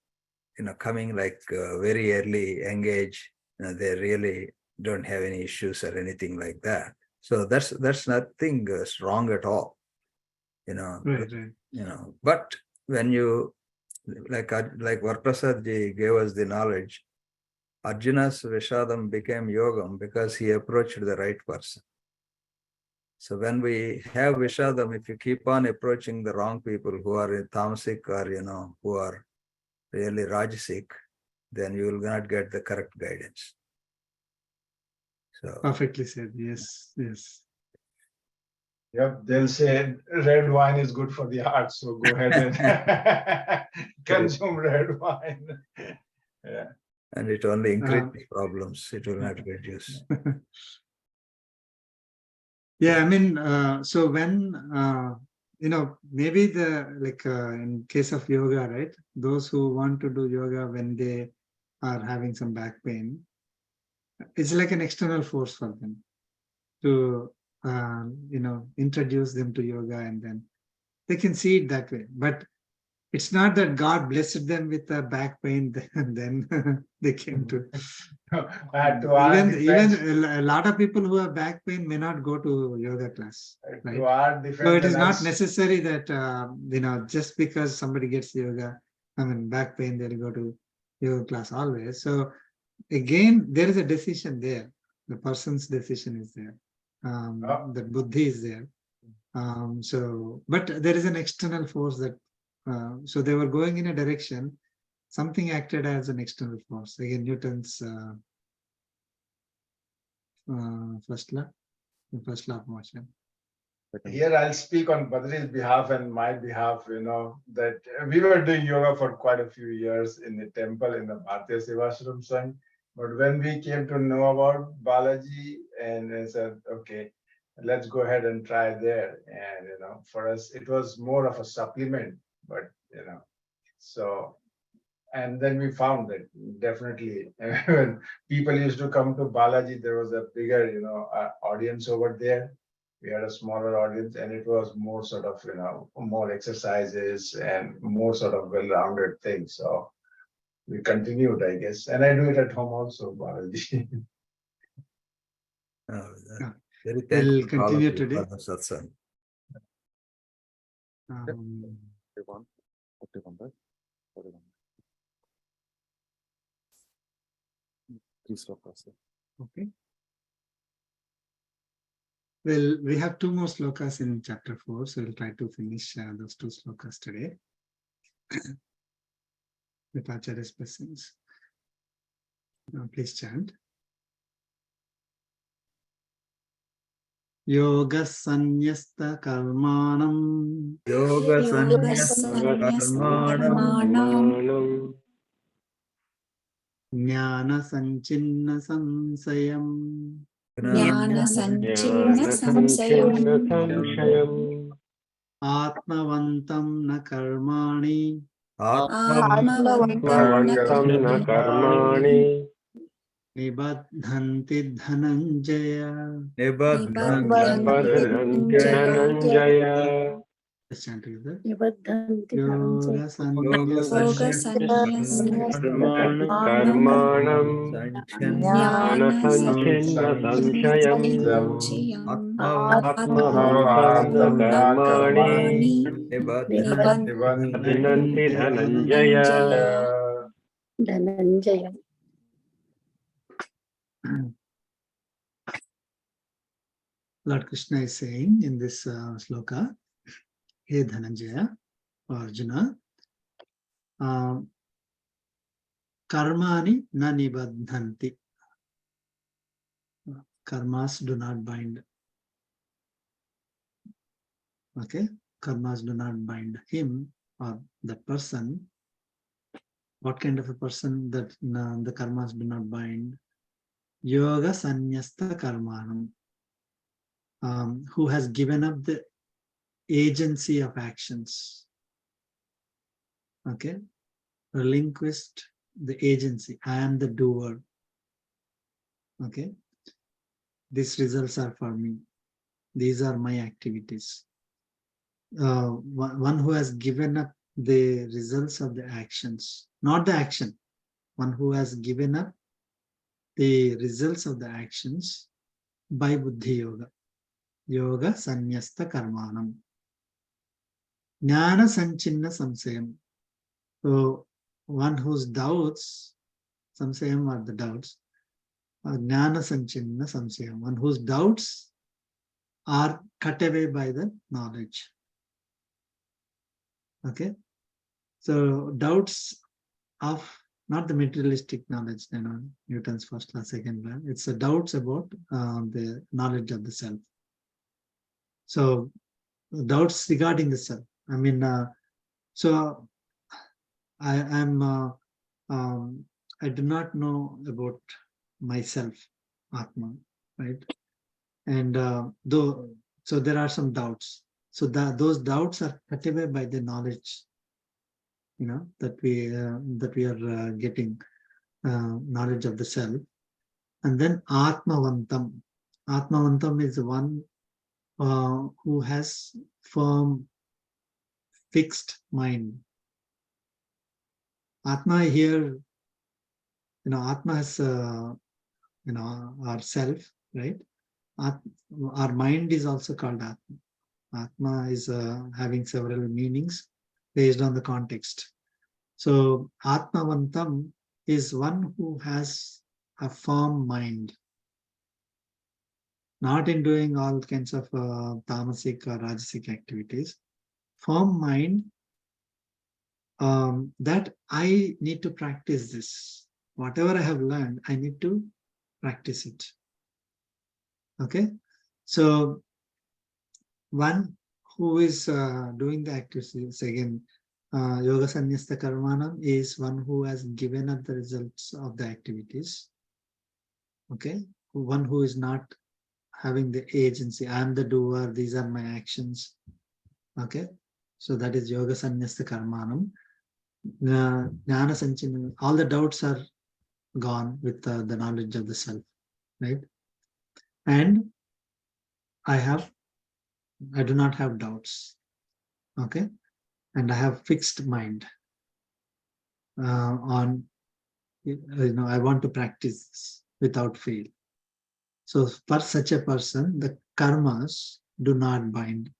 coming very early engage. They really don't have any issues or anything like that. So that's nothing wrong at all, Right. But when you like Varaprasad ji gave us the knowledge, Arjuna's Vishadam became yogam because he approached the right person. So when we have Vishadam, if you keep on approaching the wrong people who are in tamasic or who are really rajasic, then you will not get the correct guidance. So Perfectly said. Yes. Yep, they'll say red wine is good for the heart, so go ahead and consume red wine. Yeah. And it only increases problems. It will not reduce. Yeah, I mean, so when maybe in case of yoga, right? Those who want to do yoga when they are having some back pain, it's like an external force for them to introduce them to yoga, and then they can see it that way. But it's not that God blessed them with a back pain, and then they came to. Even a lot of people who have back pain may not go to yoga class, right? To our defense, So it is not necessary that just because somebody gets back pain, they'll go to yoga class always. So again, there is a decision there. The person's decision is there. The buddhi is there. But there is an external force that. So they were going in a direction. Something acted as an external force. Again, Newton's first law of motion. Here I'll speak on Badri's behalf and my behalf, that we were doing yoga for quite a few years in the temple in the Bharatiya Sevashram Sangh. But when we came to know about Balaji and I said, okay, let's go ahead and try there. And, for us, it was more of a supplement, but, so, and then we found that definitely when people used to come to Balaji, there was a bigger, audience over there. We had a smaller audience, and it was more sort of, more exercises and more sort of well-rounded things. So we continued, I guess. And I do it at home also, Balaji. Very We'll thankful continue for today. the satsang. Okay. Well, we have 2 more slokas in chapter 4, so we'll try to finish those 2 slokas today with Acharya's blessings. Now, please chant. Yoga sanyasta karmanam. Yoga sanyasa karmanam. Jnana sanchinna samsayam. Jnana sanchinna samsayam. Atmavantam na karmani. Atmavantam na karmani. Nibadhanti dhananjaya. Nibadhanti dhananjaya. Let's chant together. Nibadhanti Yoga karmanam. Jnana sanchinna samsayam. Atmavantam na karmani. Nibadhanti dhananjaya. Dhananjaya. Lord Krishna is saying in this sloka, Hey Dhananjaya, or Arjuna, karmani na nibadhanti. Karmas do not bind. Okay, karmas do not bind him or that person. What kind of a person that the karmas do not bind? Yoga sanyasta karmanam. Who has given up the agency of actions. Okay, relinquished the agency. I am the doer. Okay, these results are for me. These are my activities. One who has given up the results of the actions, not the action. One who has given up the results of the actions by Buddhi Yoga. Yoga Sanyasta Karmanam. Jnana Sanchinna Samsayam. So one whose doubts, Samsayam are the doubts, Jnana Sanchinna Samsayam. One whose doubts are cut away by the knowledge. Okay. So doubts of not the materialistic knowledge, Newton's first law, second law. It's the doubts about the knowledge of the self. So doubts regarding the self. I mean, so I am. I do not know about myself, Atma, right? And so there are some doubts. So those doubts are cut away by the knowledge, that we are getting knowledge of the self. And then Atmavantam. Atmavantam is the one who has firm, fixed mind. Atma here, Atma has, our self, right? Our mind is also called Atma. Atma is having several meanings based on the context. So Atmavantam is one who has a firm mind, not in doing all kinds of tamasic or rajasic activities. Firm mind that I need to practice this. Whatever I have learned, I need to practice it. Okay, so one who is doing the activities, again, Yoga Sanyasta Karmanam is one who has given up the results of the activities. Okay, one who is not having the agency. I am the doer, these are my actions. Okay, so that is Yoga Sanyasta Karmanam. Jnana Sanchina, all the doubts are gone with the knowledge of the self, right? And I do not have doubts. Okay, and I have fixed mind on, I want to practice this without fail. So for such a person, the karmas do not bind.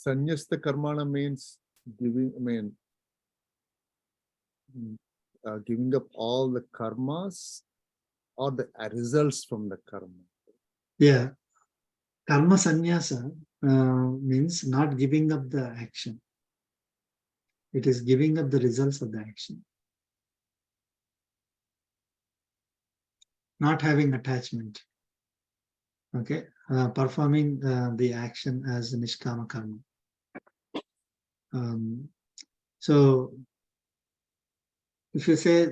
Sanyasta Karmana means giving, giving up all the karmas or the results from the karma. Yeah, karma sannyasa means not giving up the action. It is giving up the results of the action. Not having attachment. Okay, performing the action as nishkama karma. So if you say,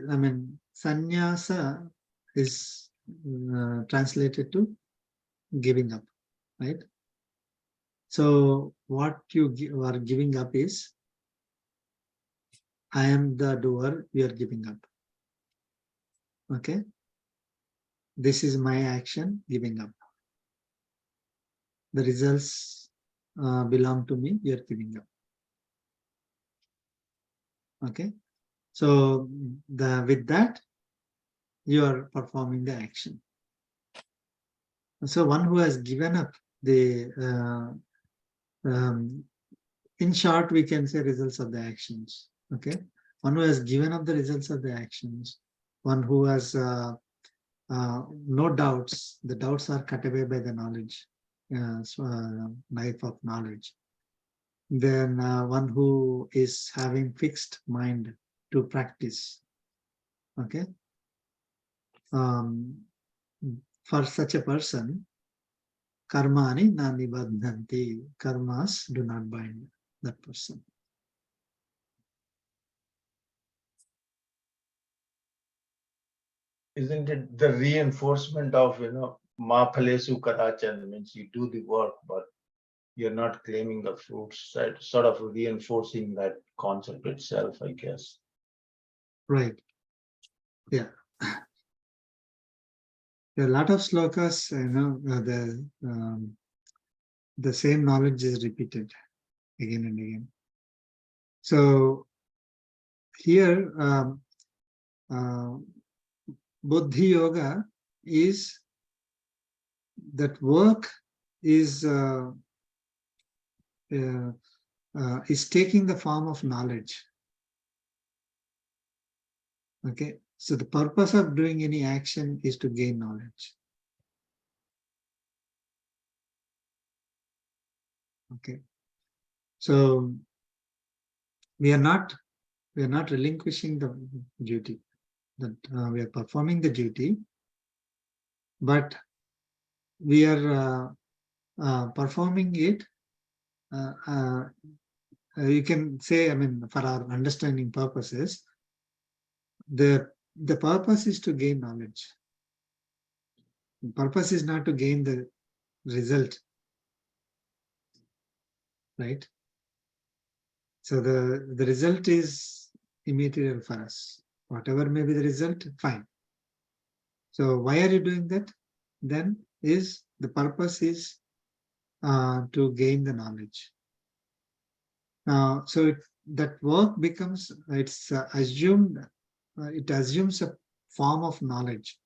sannyasa is translated to giving up, right? So what you are giving up is, I am the doer, we are giving up. Okay, this is my action, giving up. The results belong to me, we are giving up. Okay, so with that, you are performing the action. So one who has given up the, in short, we can say results of the actions. Okay, one who has given up the results of the actions, one who has no doubts, the doubts are cut away by the knowledge, knife of knowledge. Then one who is having fixed mind to practice. Okay, for such a person, karmani na nibadhanti, karmas do not bind that person. isn't it the reinforcement of, ma phalesu kadachan, means you do the work, but you're not claiming the fruits, right? Sort of reinforcing that concept itself, I guess. Right. Yeah. There are a lot of slokas, the same knowledge is repeated again and again. So here, Buddhi Yoga is that work is taking the form of knowledge. Okay, so the purpose of doing any action is to gain knowledge. Okay, so we are not relinquishing the duty, that we are performing the duty, but we are performing it. You can say, I mean, for our understanding purposes, the purpose is to gain knowledge. The purpose is not to gain the result, right? So the result is immaterial for us. Whatever may be the result, fine. So why are you doing that? Then is the purpose is to gain the knowledge. So that work becomes, it's assumed, it assumes a form of knowledge.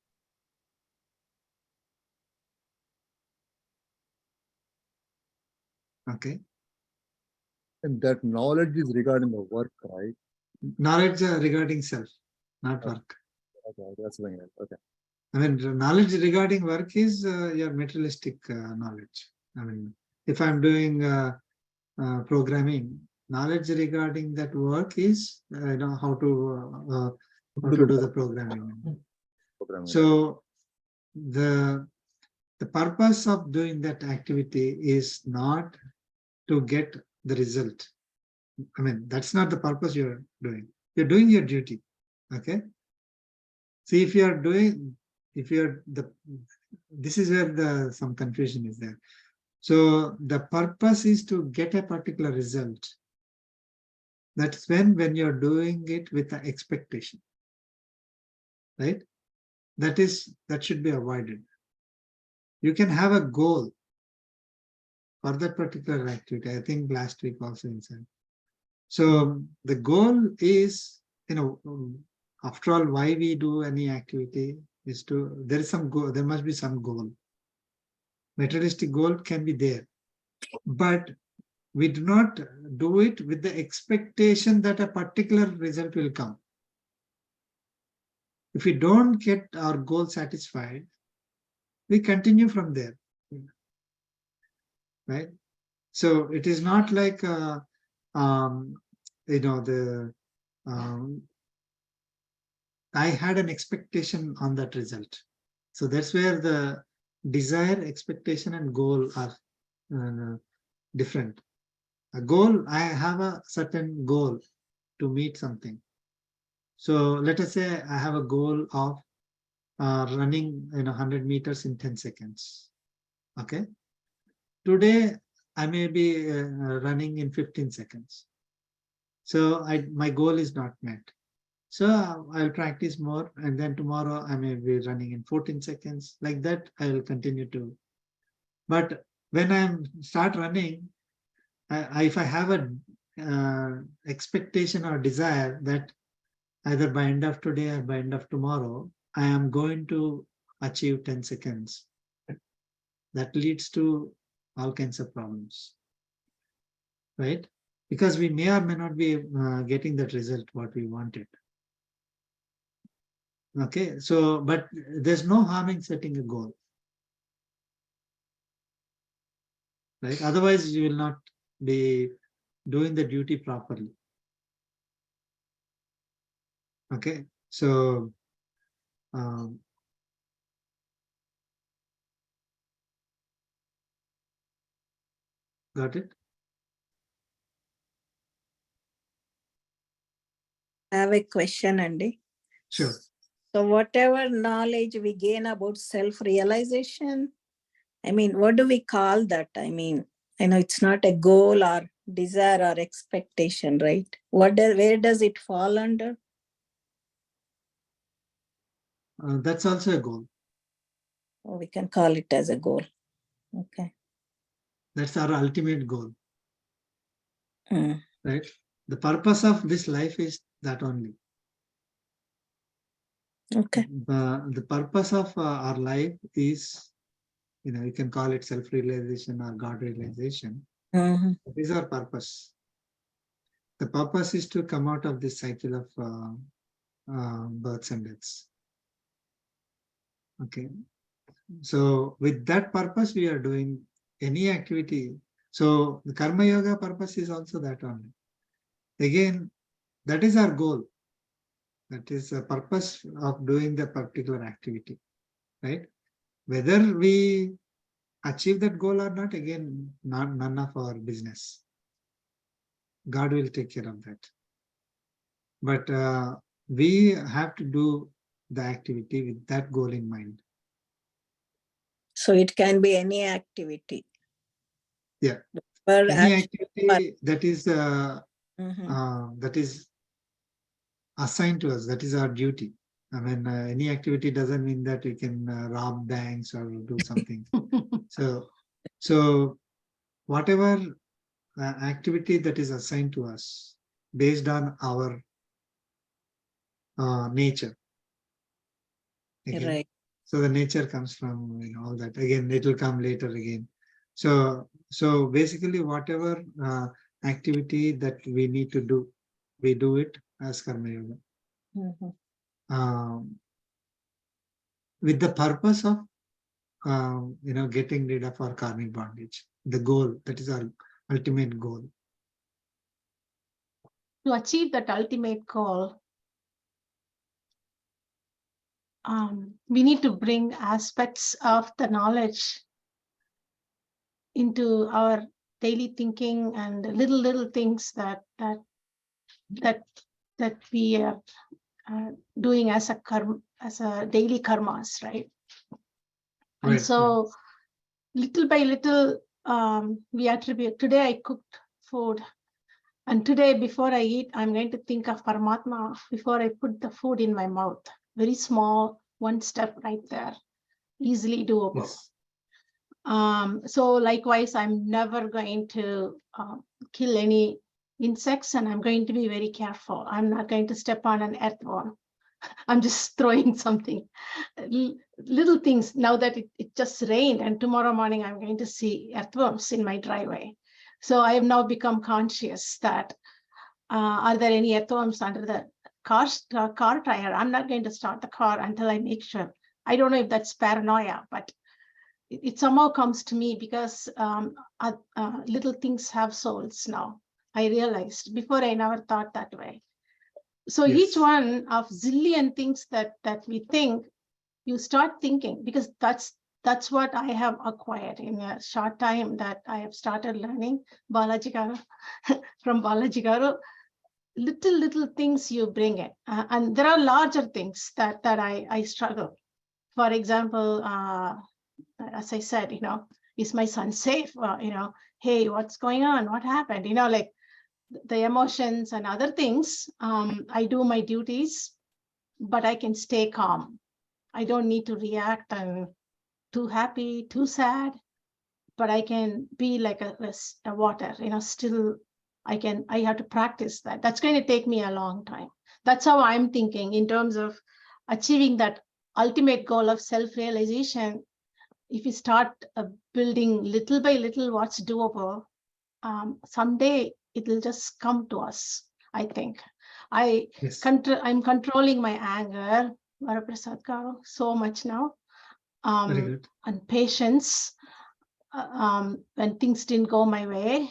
Okay. And that knowledge is regarding the work, right? Knowledge regarding self, not work. Okay, that's what I mean. Okay. I mean, knowledge regarding work is your materialistic knowledge. I mean, if I'm doing programming, knowledge regarding that work is how to do the programming. So the purpose of doing that activity is not to get the result. I mean, that's not the purpose you're doing. You're doing your duty. Okay. See, if you're this is where some confusion is there. So the purpose is to get a particular result. That's when you're doing it with the expectation, right? That should be avoided. You can have a goal for that particular activity. I think last week also inside. So the goal is, after all, why we do any activity is there is some goal, there must be some goal. Materialistic goal can be there, but we do not do it with the expectation that a particular result will come. If we don't get our goal satisfied, we continue from there, right? So it is not like, I had an expectation on that result. So that's where the desire, expectation, and goal are different. A goal, I have a certain goal to meet something. So let us say I have a goal of running 100 meters in 10 seconds. Okay. Today, I may be running in 15 seconds. So my goal is not met. So I'll practice more, and then tomorrow I may be running in 14 seconds. Like that, I will continue to. But when I start running, if I have a expectation or desire that either by end of today or by end of tomorrow, I am going to achieve 10 seconds, that leads to all kinds of problems, right? Because we may or may not be getting that result what we wanted. Okay, so, but there's no harm in setting a goal, right? Otherwise, you will not be doing the duty properly. Okay, so got it? I have a question, Andy. Sure. So whatever knowledge we gain about self-realization, I mean, what do we call that? I mean, I know it's not a goal or desire or expectation, right? Where does it fall under? That's also a goal. Oh, we can call it as a goal. Okay. That's our ultimate goal, Mm. right? The purpose of this life is that only. Okay. The purpose of our life is, you can call it self-realization or God realization. Mhm. That is our purpose. The purpose is to come out of this cycle of births and deaths. Okay. So with that purpose, we are doing any activity. So the Karma Yoga purpose is also that only. Again, that is our goal. That is the purpose of doing the particular activity, right? Whether we achieve that goal or not, again, none of our business. God will take care of that. But we have to do the activity with that goal in mind. So it can be any activity. Yeah. Per Any action, activity that is Mhm. that is assigned to us, that is our duty. I mean, any activity doesn't mean that we can rob banks or do something. So whatever activity that is assigned to us based on our nature. Okay? Right. So the nature comes from all that. Again, it will come later again. So basically, whatever activity that we need to do, we do it as Karma Yoga. Mhm. With the purpose of getting rid of our karmic bondage. The goal, that is our ultimate goal. To achieve that ultimate goal, we need to bring aspects of the knowledge into our daily thinking and little things that we are doing as a daily karmas, right? And Right. so little by little, we attribute. Today I cooked food, and today before I eat, I'm going to think of Paramatma before I put the food in my mouth. Very small, one step right there, easily doable. Yes. So likewise, I'm never going to kill any insects, and I'm going to be very careful. I'm not going to step on an earthworm. I'm just throwing something, little things. Now that it just rained, and tomorrow morning I'm going to see earthworms in my driveway. So I have now become conscious that are there any earthworms under the car tire? I'm not going to start the car until I make sure. I don't know if that's paranoia, but it somehow comes to me because little things have souls now. I realized before I never thought that way. So Yes. each one of zillion things that we think, you start thinking, because that's what I have acquired in a short time that I have started learning Balaji Garu from Balaji Garu. Little things you bring it, and there are larger things that I struggle. For example, as I said, is my son safe? Hey, what's going on? What happened? Like the emotions and other things. I do my duties, but I can stay calm. I don't need to react and too happy, too sad, but I can be like a water, still I have to practice that. That's going to take me a long time. That's how I'm thinking in terms of achieving that ultimate goal of self-realization. If you start building little by little what's doable, someday it will just come to us, I think. Yes. I'm controlling my anger, Varaprasad Garu, so much now. Very good. And patience. When things didn't go my way,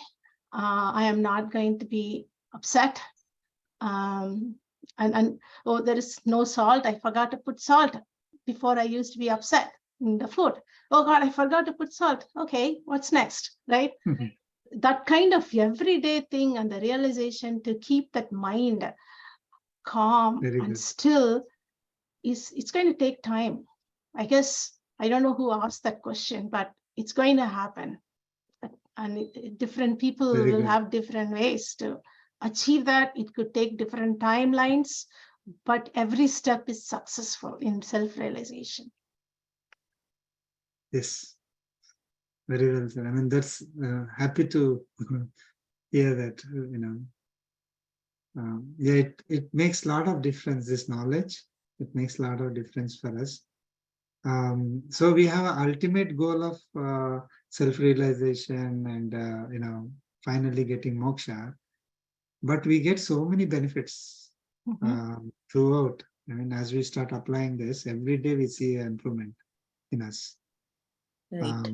I am not going to be upset. And oh, there is no salt. I forgot to put salt. Before I used to be upset in the food. Oh God, I forgot to put salt. Okay, what's next, right? That kind of everyday thing, and the realization to keep that mind calm Very and good. still it's going to take time. I guess I don't know who asked that question, but it's going to happen. And different people Very will good. have different ways to achieve that. It could take different timelines, but every step is successful in self-realization. Yes, very well said. I mean, that's happy to hear that, yeah, it makes a lot of difference, this knowledge. It makes a lot of difference for us. So we have an ultimate goal of self-realization and, finally getting moksha. But we get so many benefits throughout. I mean, as we start applying this, every day we see an improvement in us. Right.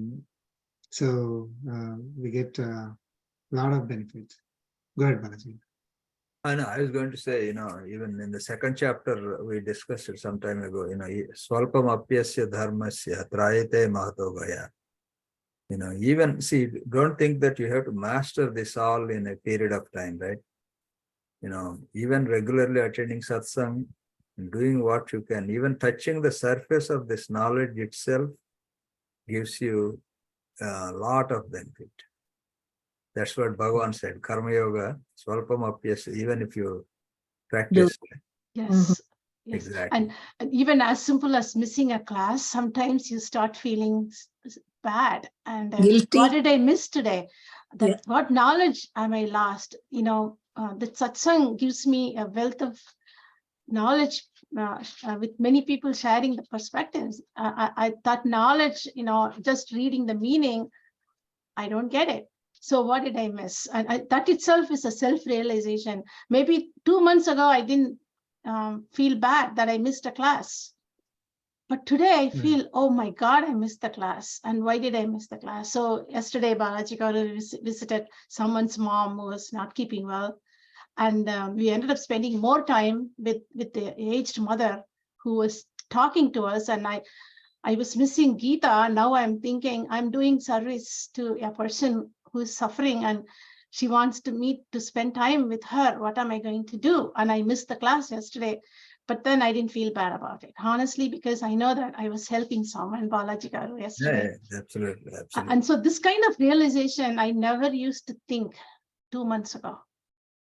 So we get a lot of benefits. Go ahead, Balaji. I know, I was going to say, even in the second chapter, we discussed it some time ago, Swalpam apyasya dharmasya trayate mahato gaya. Even, see, don't think that you have to master this all in a period of time, right? Even regularly attending satsang, doing what you can, even touching the surface of this knowledge itself gives you a lot of benefit. That's what Bhagavan said, Karma Yoga, Swalpam apyasya, even if you practice. Yes. Yes. Exactly. And even as simple as missing a class, sometimes you start feeling bad. And Guilty. what did I miss today? Yeah. What knowledge am I lost? The satsang gives me a wealth of knowledge with many people sharing the perspectives. That knowledge, just reading the meaning, I don't get it. So what did I miss? And that itself is a self-realization. Maybe 2 months ago, I didn't feel bad that I missed a class. But today I feel, oh my God, I missed the class. And why did I miss the class? So yesterday, Balaji Garu visited someone's mom who was not keeping well. And we ended up spending more time with the aged mother who was talking to us. And I was missing Gita. Now I'm thinking I'm doing service to a person who's suffering and she wants to spend time with her. What am I going to do? And I missed the class yesterday, but then I didn't feel bad about it, honestly, because I know that I was helping someone, Balaji Garu, yesterday. Yeah, absolutely. And so this kind of realization, I never used to think 2 months ago.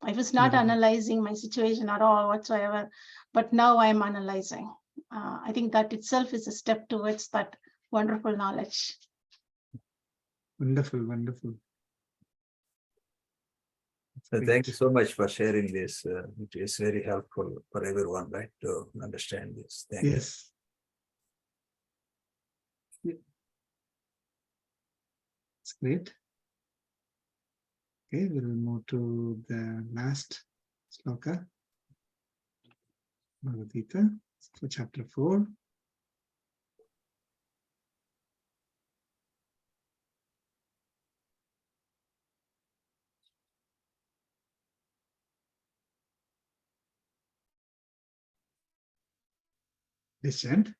I was not analyzing my situation at all whatsoever, but now I'm analyzing. I think that itself is a step towards that wonderful knowledge. Wonderful, wonderful. So thank you so much for sharing this. It is very helpful for everyone, right, to understand this. Thank you. Yes. It's great. Okay, we'll move to the last sloka, Bhagavad Gita, for chapter 4. Listen.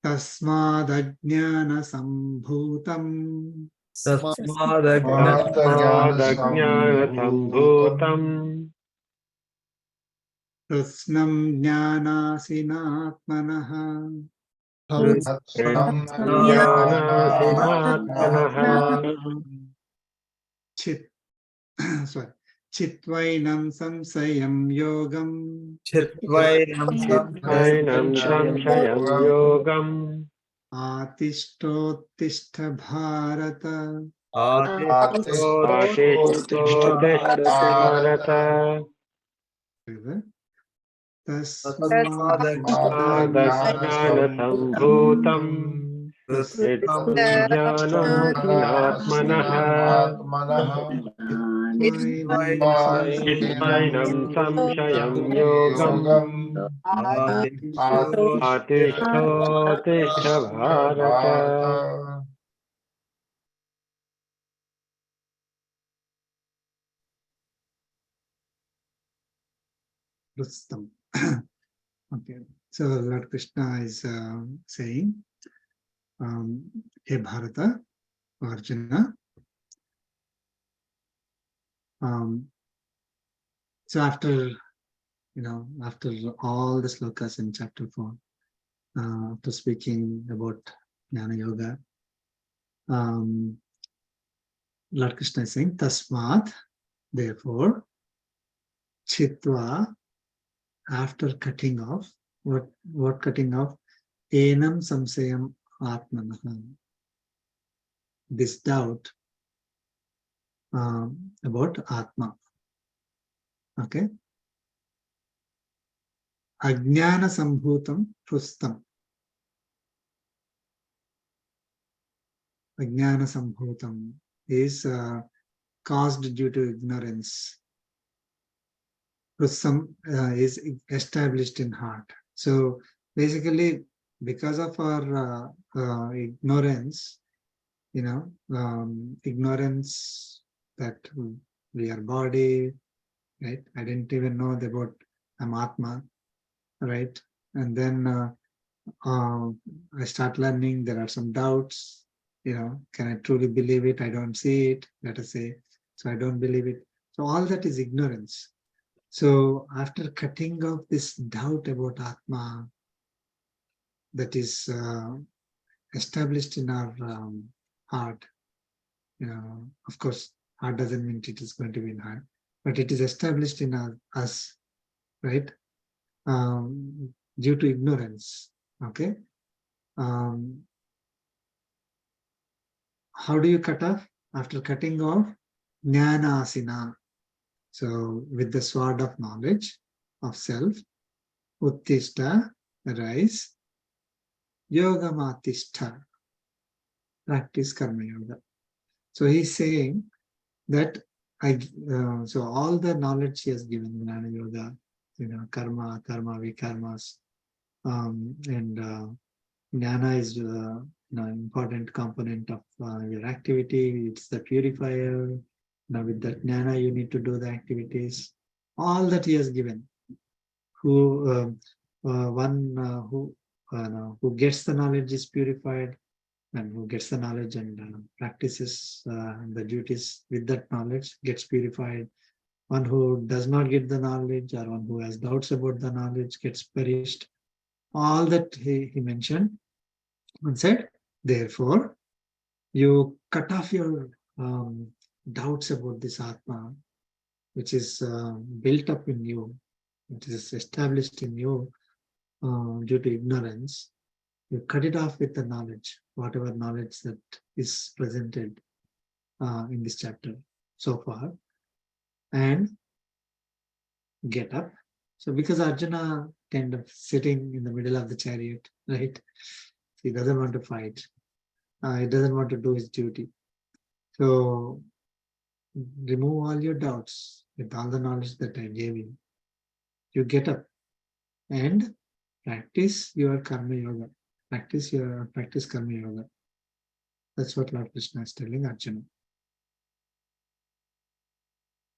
Tasmadajnana sambhutam Tasmadajnana-sambhutam Krusnam jnanasinatmanaha Chitvainam samsayam yogam Vainam samshayam yogam Atishtotishtha Bharata Atishtotishtha Tasmadajnana-sambhutam Jnanasinatmanaha Vainam samshayam yogam Atishtotishtha Bharata. Rustam. Okay, so Lord Krishna is saying, Hey Bharata, Arjuna. So after after all the slokas in chapter 4, after speaking about Jnana Yoga, Lord Krishna is saying, Tasmat, therefore, Chitva, after cutting off, what cutting off? Enam samsayam atmanaha. This doubt about Atma. Okay. Ajnana sambhutam prustam. Ajnana sambhutam is caused due to ignorance. Prustam is established in heart. So basically, because of our ignorance, ignorance that we are body, right? I didn't even know about I'm Atma, right? And then I start learning, there are some doubts, can I truly believe it? I don't see it, let us say. So I don't believe it. So all that is ignorance. So after cutting off this doubt about Atma that is established in our heart, of course, heart doesn't mean it is going to be in heart, but it is established in us, right? Due to ignorance, okay? How do you cut off? After cutting off, jnanasina. So with the sword of knowledge of self, uttishta, rise, yogamatishta, practice karma yoga. So he's saying that so all the knowledge he has given, jnana yoga, karma, vikarmas, and jnana is important component of your activity. It's the purifier. Now with that jnana, you need to do the activities. All that he has given. Who gets the knowledge is purified, and who gets the knowledge and practices the duties with that knowledge gets purified. One who does not get the knowledge, or one who has doubts about the knowledge, gets perished. All that he mentioned and said, therefore, you cut off your doubts about this Atma, which is built up in you, which is established in you due to ignorance. You cut it off with the knowledge, whatever knowledge that is presented in this chapter so far, and get up. So because Arjuna kind of sitting in the middle of the chariot, right? He doesn't want to fight. He doesn't want to do his duty. So remove all your doubts with all the knowledge that I gave you. You get up and practice your karma yoga. Practice karma yoga. That's what Lord Krishna is telling Arjuna.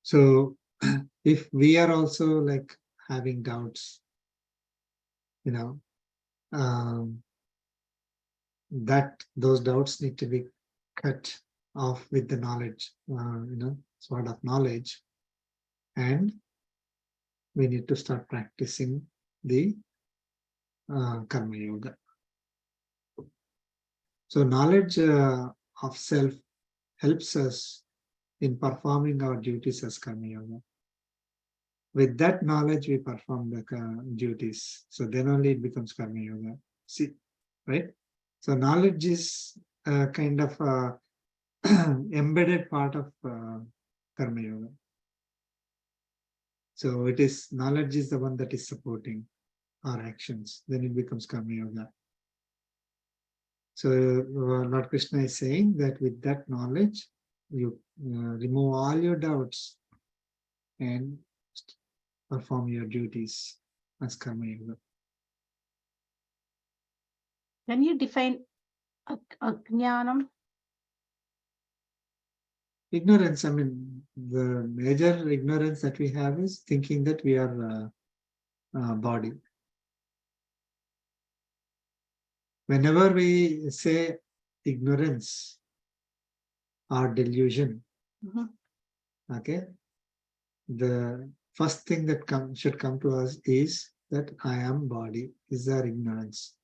So if we are also like having doubts, that those doubts need to be cut off with the knowledge, sword of knowledge, and we need to start practicing the karma yoga. So knowledge of self helps us in performing our duties as karma yoga. With that knowledge, we perform the duties. So then only it becomes karma yoga. See, right? So knowledge is a kind of embedded part of karma yoga. So it is knowledge is the one that is supporting our actions. Then it becomes karma yoga. So Lord Krishna is saying that with that knowledge, you remove all your doubts and perform your duties as karma yoga. Can you define ajnanam? Ignorance, I mean, the major ignorance that we have is thinking that we are body. Whenever we say ignorance or delusion, okay, the first thing that should come to us is that I am body, is our ignorance.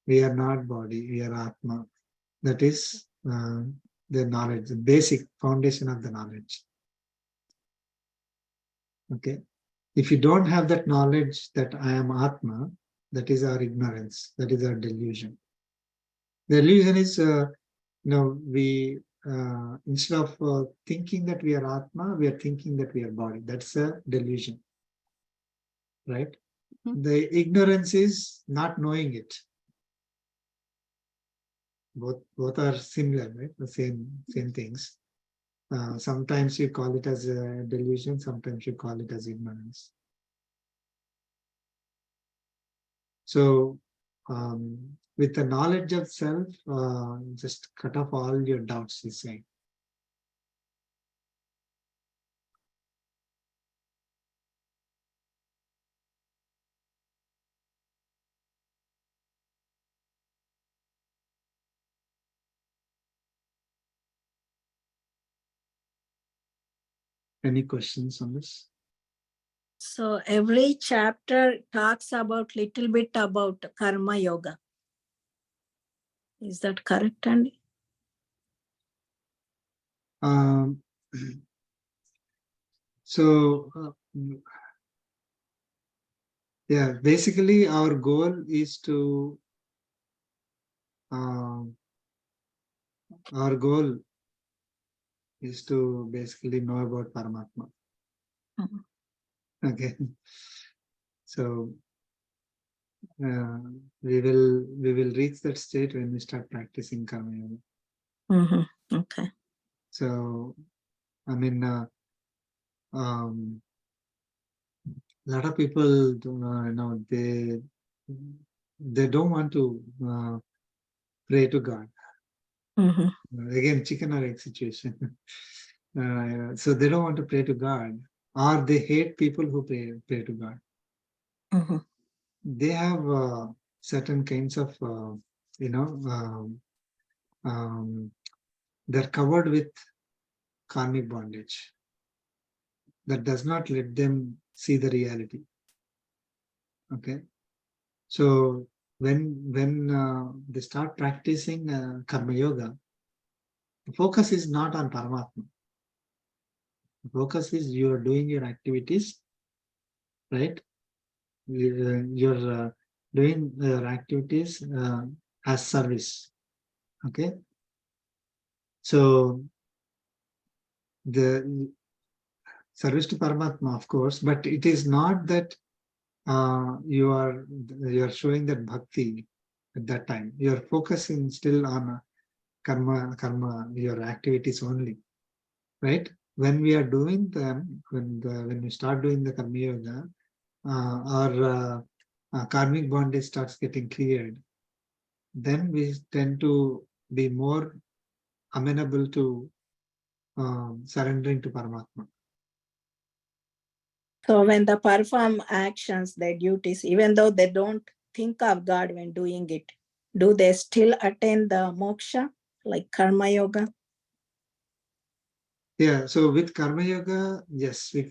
We are not body, we are Atma. That is the knowledge, the basic foundation of the knowledge. Okay. If you don't have that knowledge that I am Atma, that is our ignorance, that is our delusion. The illusion is, we instead of thinking that we are Atma, we are thinking that we are body. That's a delusion, right? The ignorance is not knowing it. Both are similar, right? The same things. Sometimes you call it as a delusion, sometimes you call it as ignorance. So with the knowledge of self, just cut off all your doubts, he's saying. Any questions on this? So every chapter talks about little bit about karma yoga. Is that correct, Andy? So yeah, basically our goal is to basically know about Paramatma. Okay, so we will reach that state when we start practicing karma yoga. Okay. So I mean, a lot of people they don't want to pray to God. Again, chicken or egg situation. So they don't want to pray to God, or they hate people who pray to God. They have certain kinds of, they're covered with karmic bondage that does not let them see the reality. Okay, so when they start practicing karma yoga, the focus is not on Paramatma. The focus is you are doing your activities, right? You're doing your activities as service. Okay, so the service to Paramatma, of course, but it is not that you are showing that bhakti at that time. You are focusing still on karma, your activities only, right? When we are doing them, when we start doing the karma yoga, our karmic bondage starts getting cleared, then we tend to be more amenable to surrendering to Paramatma. So when they perform actions, their duties, even though they don't think of God when doing it, do they still attain the moksha, like karma yoga? Yeah, so with karma yoga, yes, we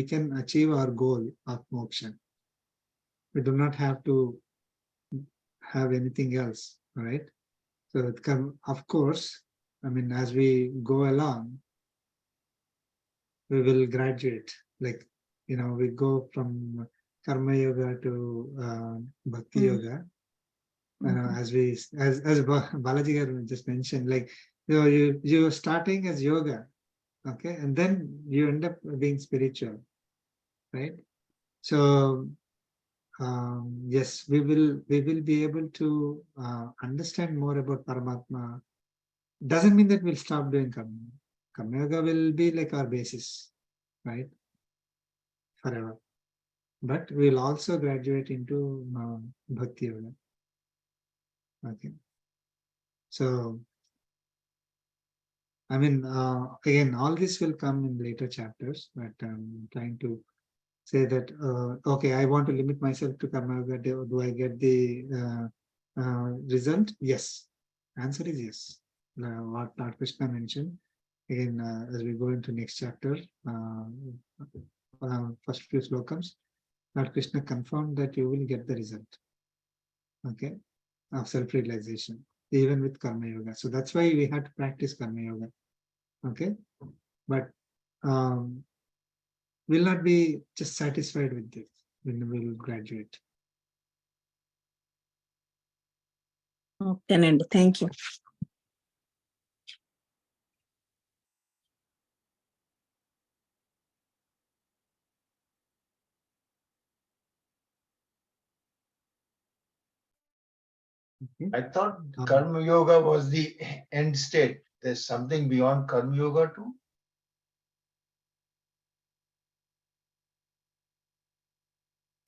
can achieve our goal of moksha. We do not have to have anything else, right? So of course, I mean, as we go along, we will graduate. Like, we go from karma yoga to bhakti yoga. As Balaji Garu just mentioned, like, you're starting as yoga, okay, and then you end up being spiritual, right? So yes, we will be able to understand more about Paramatma. Doesn't mean that we'll stop doing karma. Karma yoga will be like our basis, right? Forever. But we'll also graduate into bhakti yoga. Okay. So I mean, again, all this will come in later chapters, but I'm trying to say that, okay, I want to limit myself to karma yoga. Do I get the result? Yes. Answer is yes. What Lord Krishna mentioned, again, as we go into next chapter, first few slokams, Lord Krishna confirmed that you will get the result, okay, of self-realization, even with Karma Yoga. So that's why we have to practice Karma Yoga, okay? But we'll not be just satisfied with this when we will graduate. Okay, Nandi, thank you. Okay? I thought Karma Yoga was the end state. There's something beyond Karma Yoga too.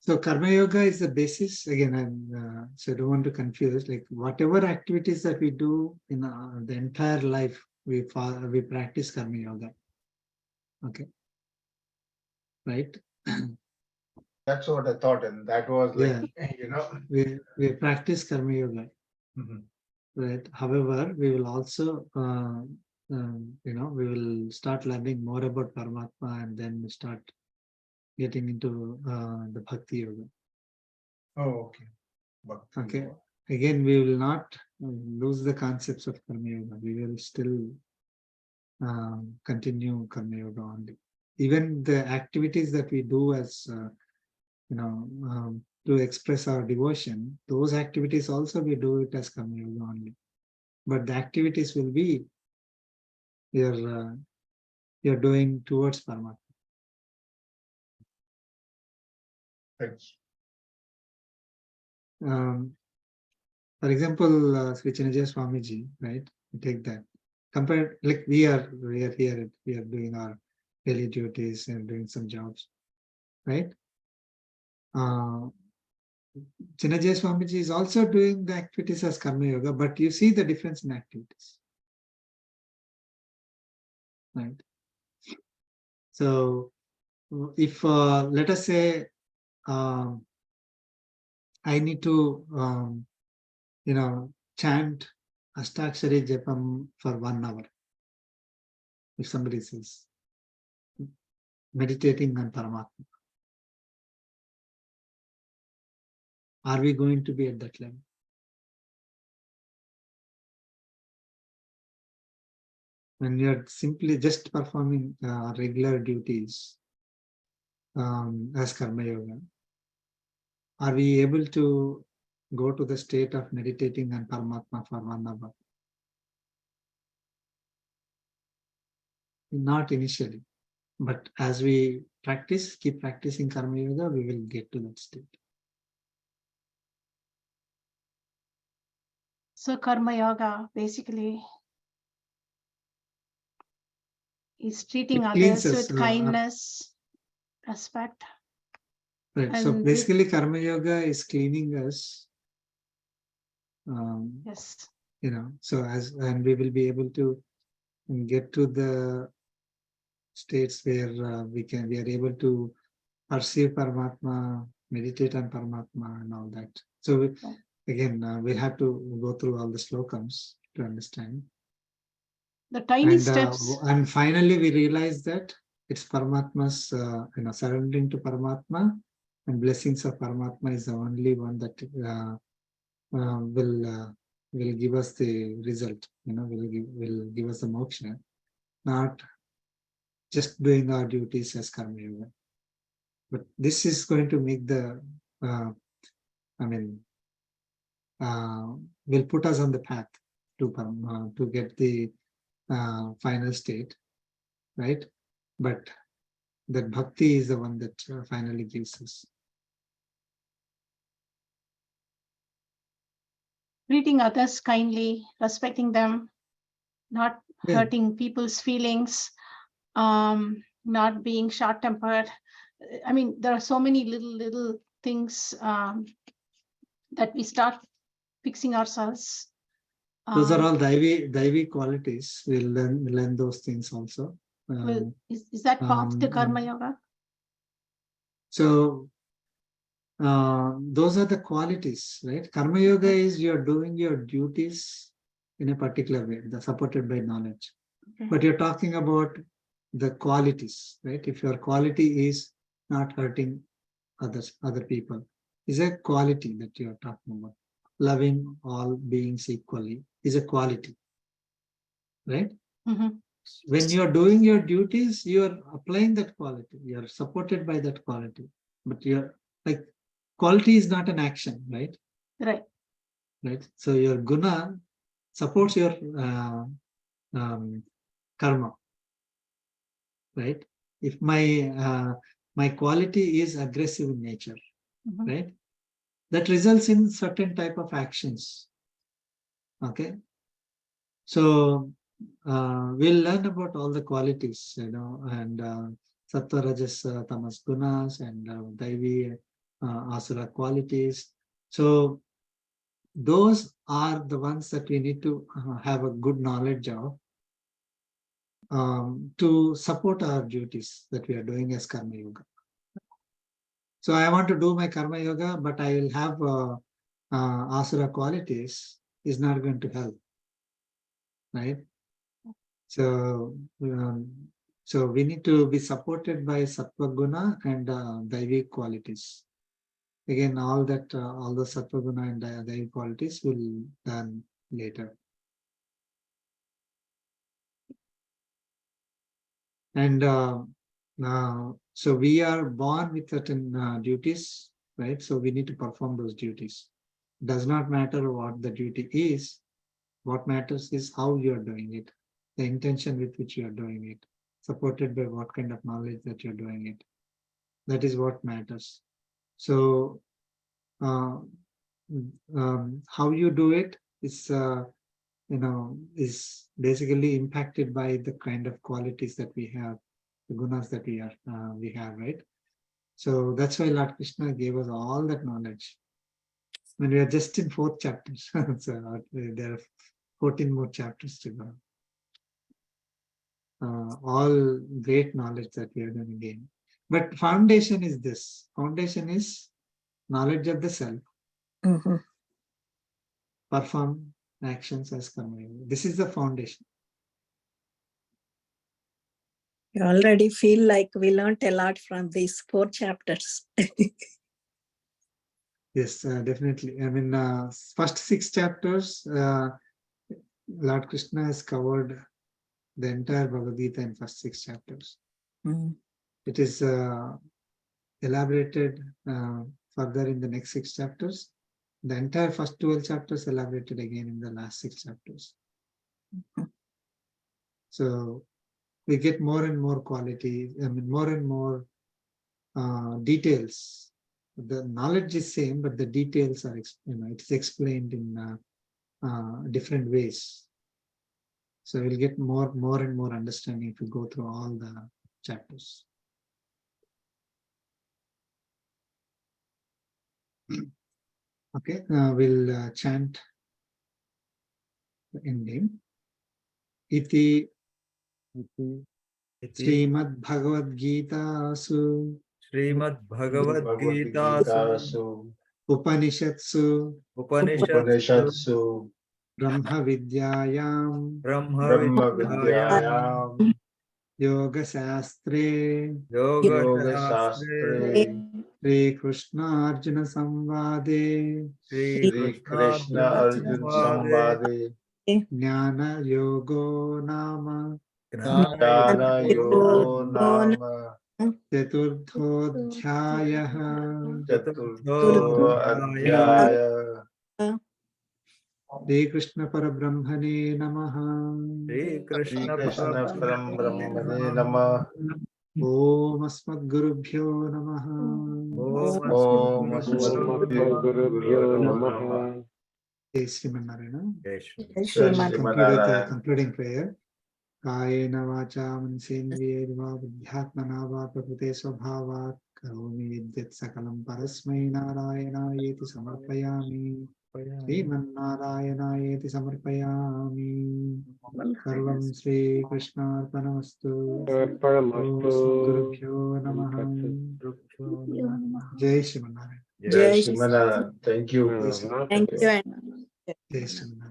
So Karma Yoga is the basis. Again, so I don't want to confuse. Like whatever activities that we do in the entire life, we practice Karma Yoga. Okay, right? That's what I thought, and that was like, We practice Karma Yoga, Mhm. right? However, we will also we will start learning more about Paramatma, and then we start getting into the Bhakti Yoga. Oh, okay. Bhakti Okay. Yoga. Again, we will not lose the concepts of Karma Yoga. We will still continue Karma Yoga only. Even the activities that we do as to express our devotion, those activities also we do it as Karma Yoga only. But the activities will be you're doing towards Paramatma. Thanks. For example, Sri Chinna Swamiji, right? We take that. Compared, like we are here, we are doing our daily duties and doing some jobs, right? Chinna Swamiji is also doing the activities as Karma Yoga, but you see the difference in activities, right? So, if let us say I need to chant Ashtakshari Japam for 1 hour. If somebody says meditating on Paramatma, are we going to be at that level? When you're simply just performing regular duties as Karma Yoga, are we able to go to the state of meditating on Paramatma for 1 hour? Not initially, but as we practice, keep practicing Karma Yoga, we will get to that state. So Karma Yoga basically is treating It cleans others us. with kindness, respect. Right. So And basically, Karma Yoga is cleaning us. yes. So and we will be able to get to the states where we are able to perceive Paramatma, meditate on Paramatma, and all that. So again, we'll have to go through all the slokams to understand. The tiny steps. And finally, we realize that it's Paramatma's, surrendering to Paramatma, and blessings of Paramatma is the only one that will give us the result. Will give us the moksha, not just doing our duties as Karma Yoga. But this is going to make will put us on the path to get the final state, right? But that bhakti is the one that finally gives us. Treating others kindly, respecting them, not hurting people's feelings, not being short-tempered. I mean, there are so many little things that we start fixing ourselves. Those are all Daivi qualities. We'll learn those things also. Is that part of the Karma Yoga? So those are the qualities, right? Karma Yoga is you're doing your duties in a particular way, supported by knowledge. But you're talking about the qualities, right? If your quality is not hurting other people, is a quality that you're talking about. Loving all beings equally is a quality, right? Mhm. When you're doing your duties, you're applying that quality. You're supported by that quality. But you're like, quality is not an action, right? Right. Right. So your guna supports your karma, right? If my quality is aggressive in nature, Mhm. right? That results in certain type of actions. Okay. So we'll learn about all the qualities, and sattva, rajas, tamas gunas, and daivi, asura qualities. So those are the ones that we need to have a good knowledge of to support our duties that we are doing as karma yoga. So I want to do my karma yoga, but I will have asura qualities is not going to help, right? So, so we need to be supported by sattva guna and daivi qualities. Again, all the sattva guna and daivi qualities will learn later. And so we are born with certain duties, right? So we need to perform those duties. Does not matter what the duty is. What matters is how you are doing it, the intention with which you are doing it, supported by what kind of knowledge that you're doing it. That is what matters. So how you do it is is basically impacted by the kind of qualities that we have, the gunas that we have, right? So that's why Lord Krishna gave us all that knowledge. When we are just in 4th chapter, so there are 14 more chapters to go. All great knowledge that we are going to gain. But foundation is this. Foundation is knowledge of the self. Mhm. Perform actions as karma. This is the foundation. You already feel like we learned a lot from these 4 chapters. Yes, definitely. I mean, first 6 chapters, Lord Krishna has covered the entire Bhagavad Gita in first 6 chapters. Mm. It is elaborated further in the next 6 chapters. The entire first 12 chapters elaborated again in the last 6 chapters. So we get more and more quality, I mean, more and more details. The knowledge is same, but the details are, it's explained in different ways. So we'll get more and more understanding if we go through all the chapters. Okay, we'll chant the ending. Iti Srimad Bhagavad Gita Su Srimad Bhagavad Gita Gita-su, Upanishatsu Upanishadsu, Brahma Vidyayam Brahma Brahma Vidyaya Vidyayam, Yoga Shastre Yoga Yoga Shastre Shastre, Sri Krishna Arjuna Samvade Sri Sri Krishna Krishna Arjuna Arjun Samvade Samvade, Jnana Yogo Nama Jnana Jnana Yoga Yogo Nama, Chaturdhodhyayah Chaturtho Chaturthaya Adhyaya, Sri Krishna Parabrahmane Namaha Sri Sri Krishna Krishna Param Brahmane Namah, Om Asmat Gurubhyo Namaha Om Om Om Asmadguru Gurubhyo Namaha, Namaha. Jai Srimanarayana. Jai We'll Shri conclude with the Manarayana. concluding prayer. Kayena vacha mansendriyerva buddhyatmana va prakrute svabhavat karomi vidyat sakalam parasmai narayanayeti samarpayami. Srimannarayanayeti samarpayami. Sarvam Sri Krishna Arpanamastu. Om Arpanamastu. Gurubhyo Namaha. Jai Srimanarayana. Jai Jai Shri Manarayana. Thank you. Jai Sri- Thank Thank you. you. And Jai Srimanarayana.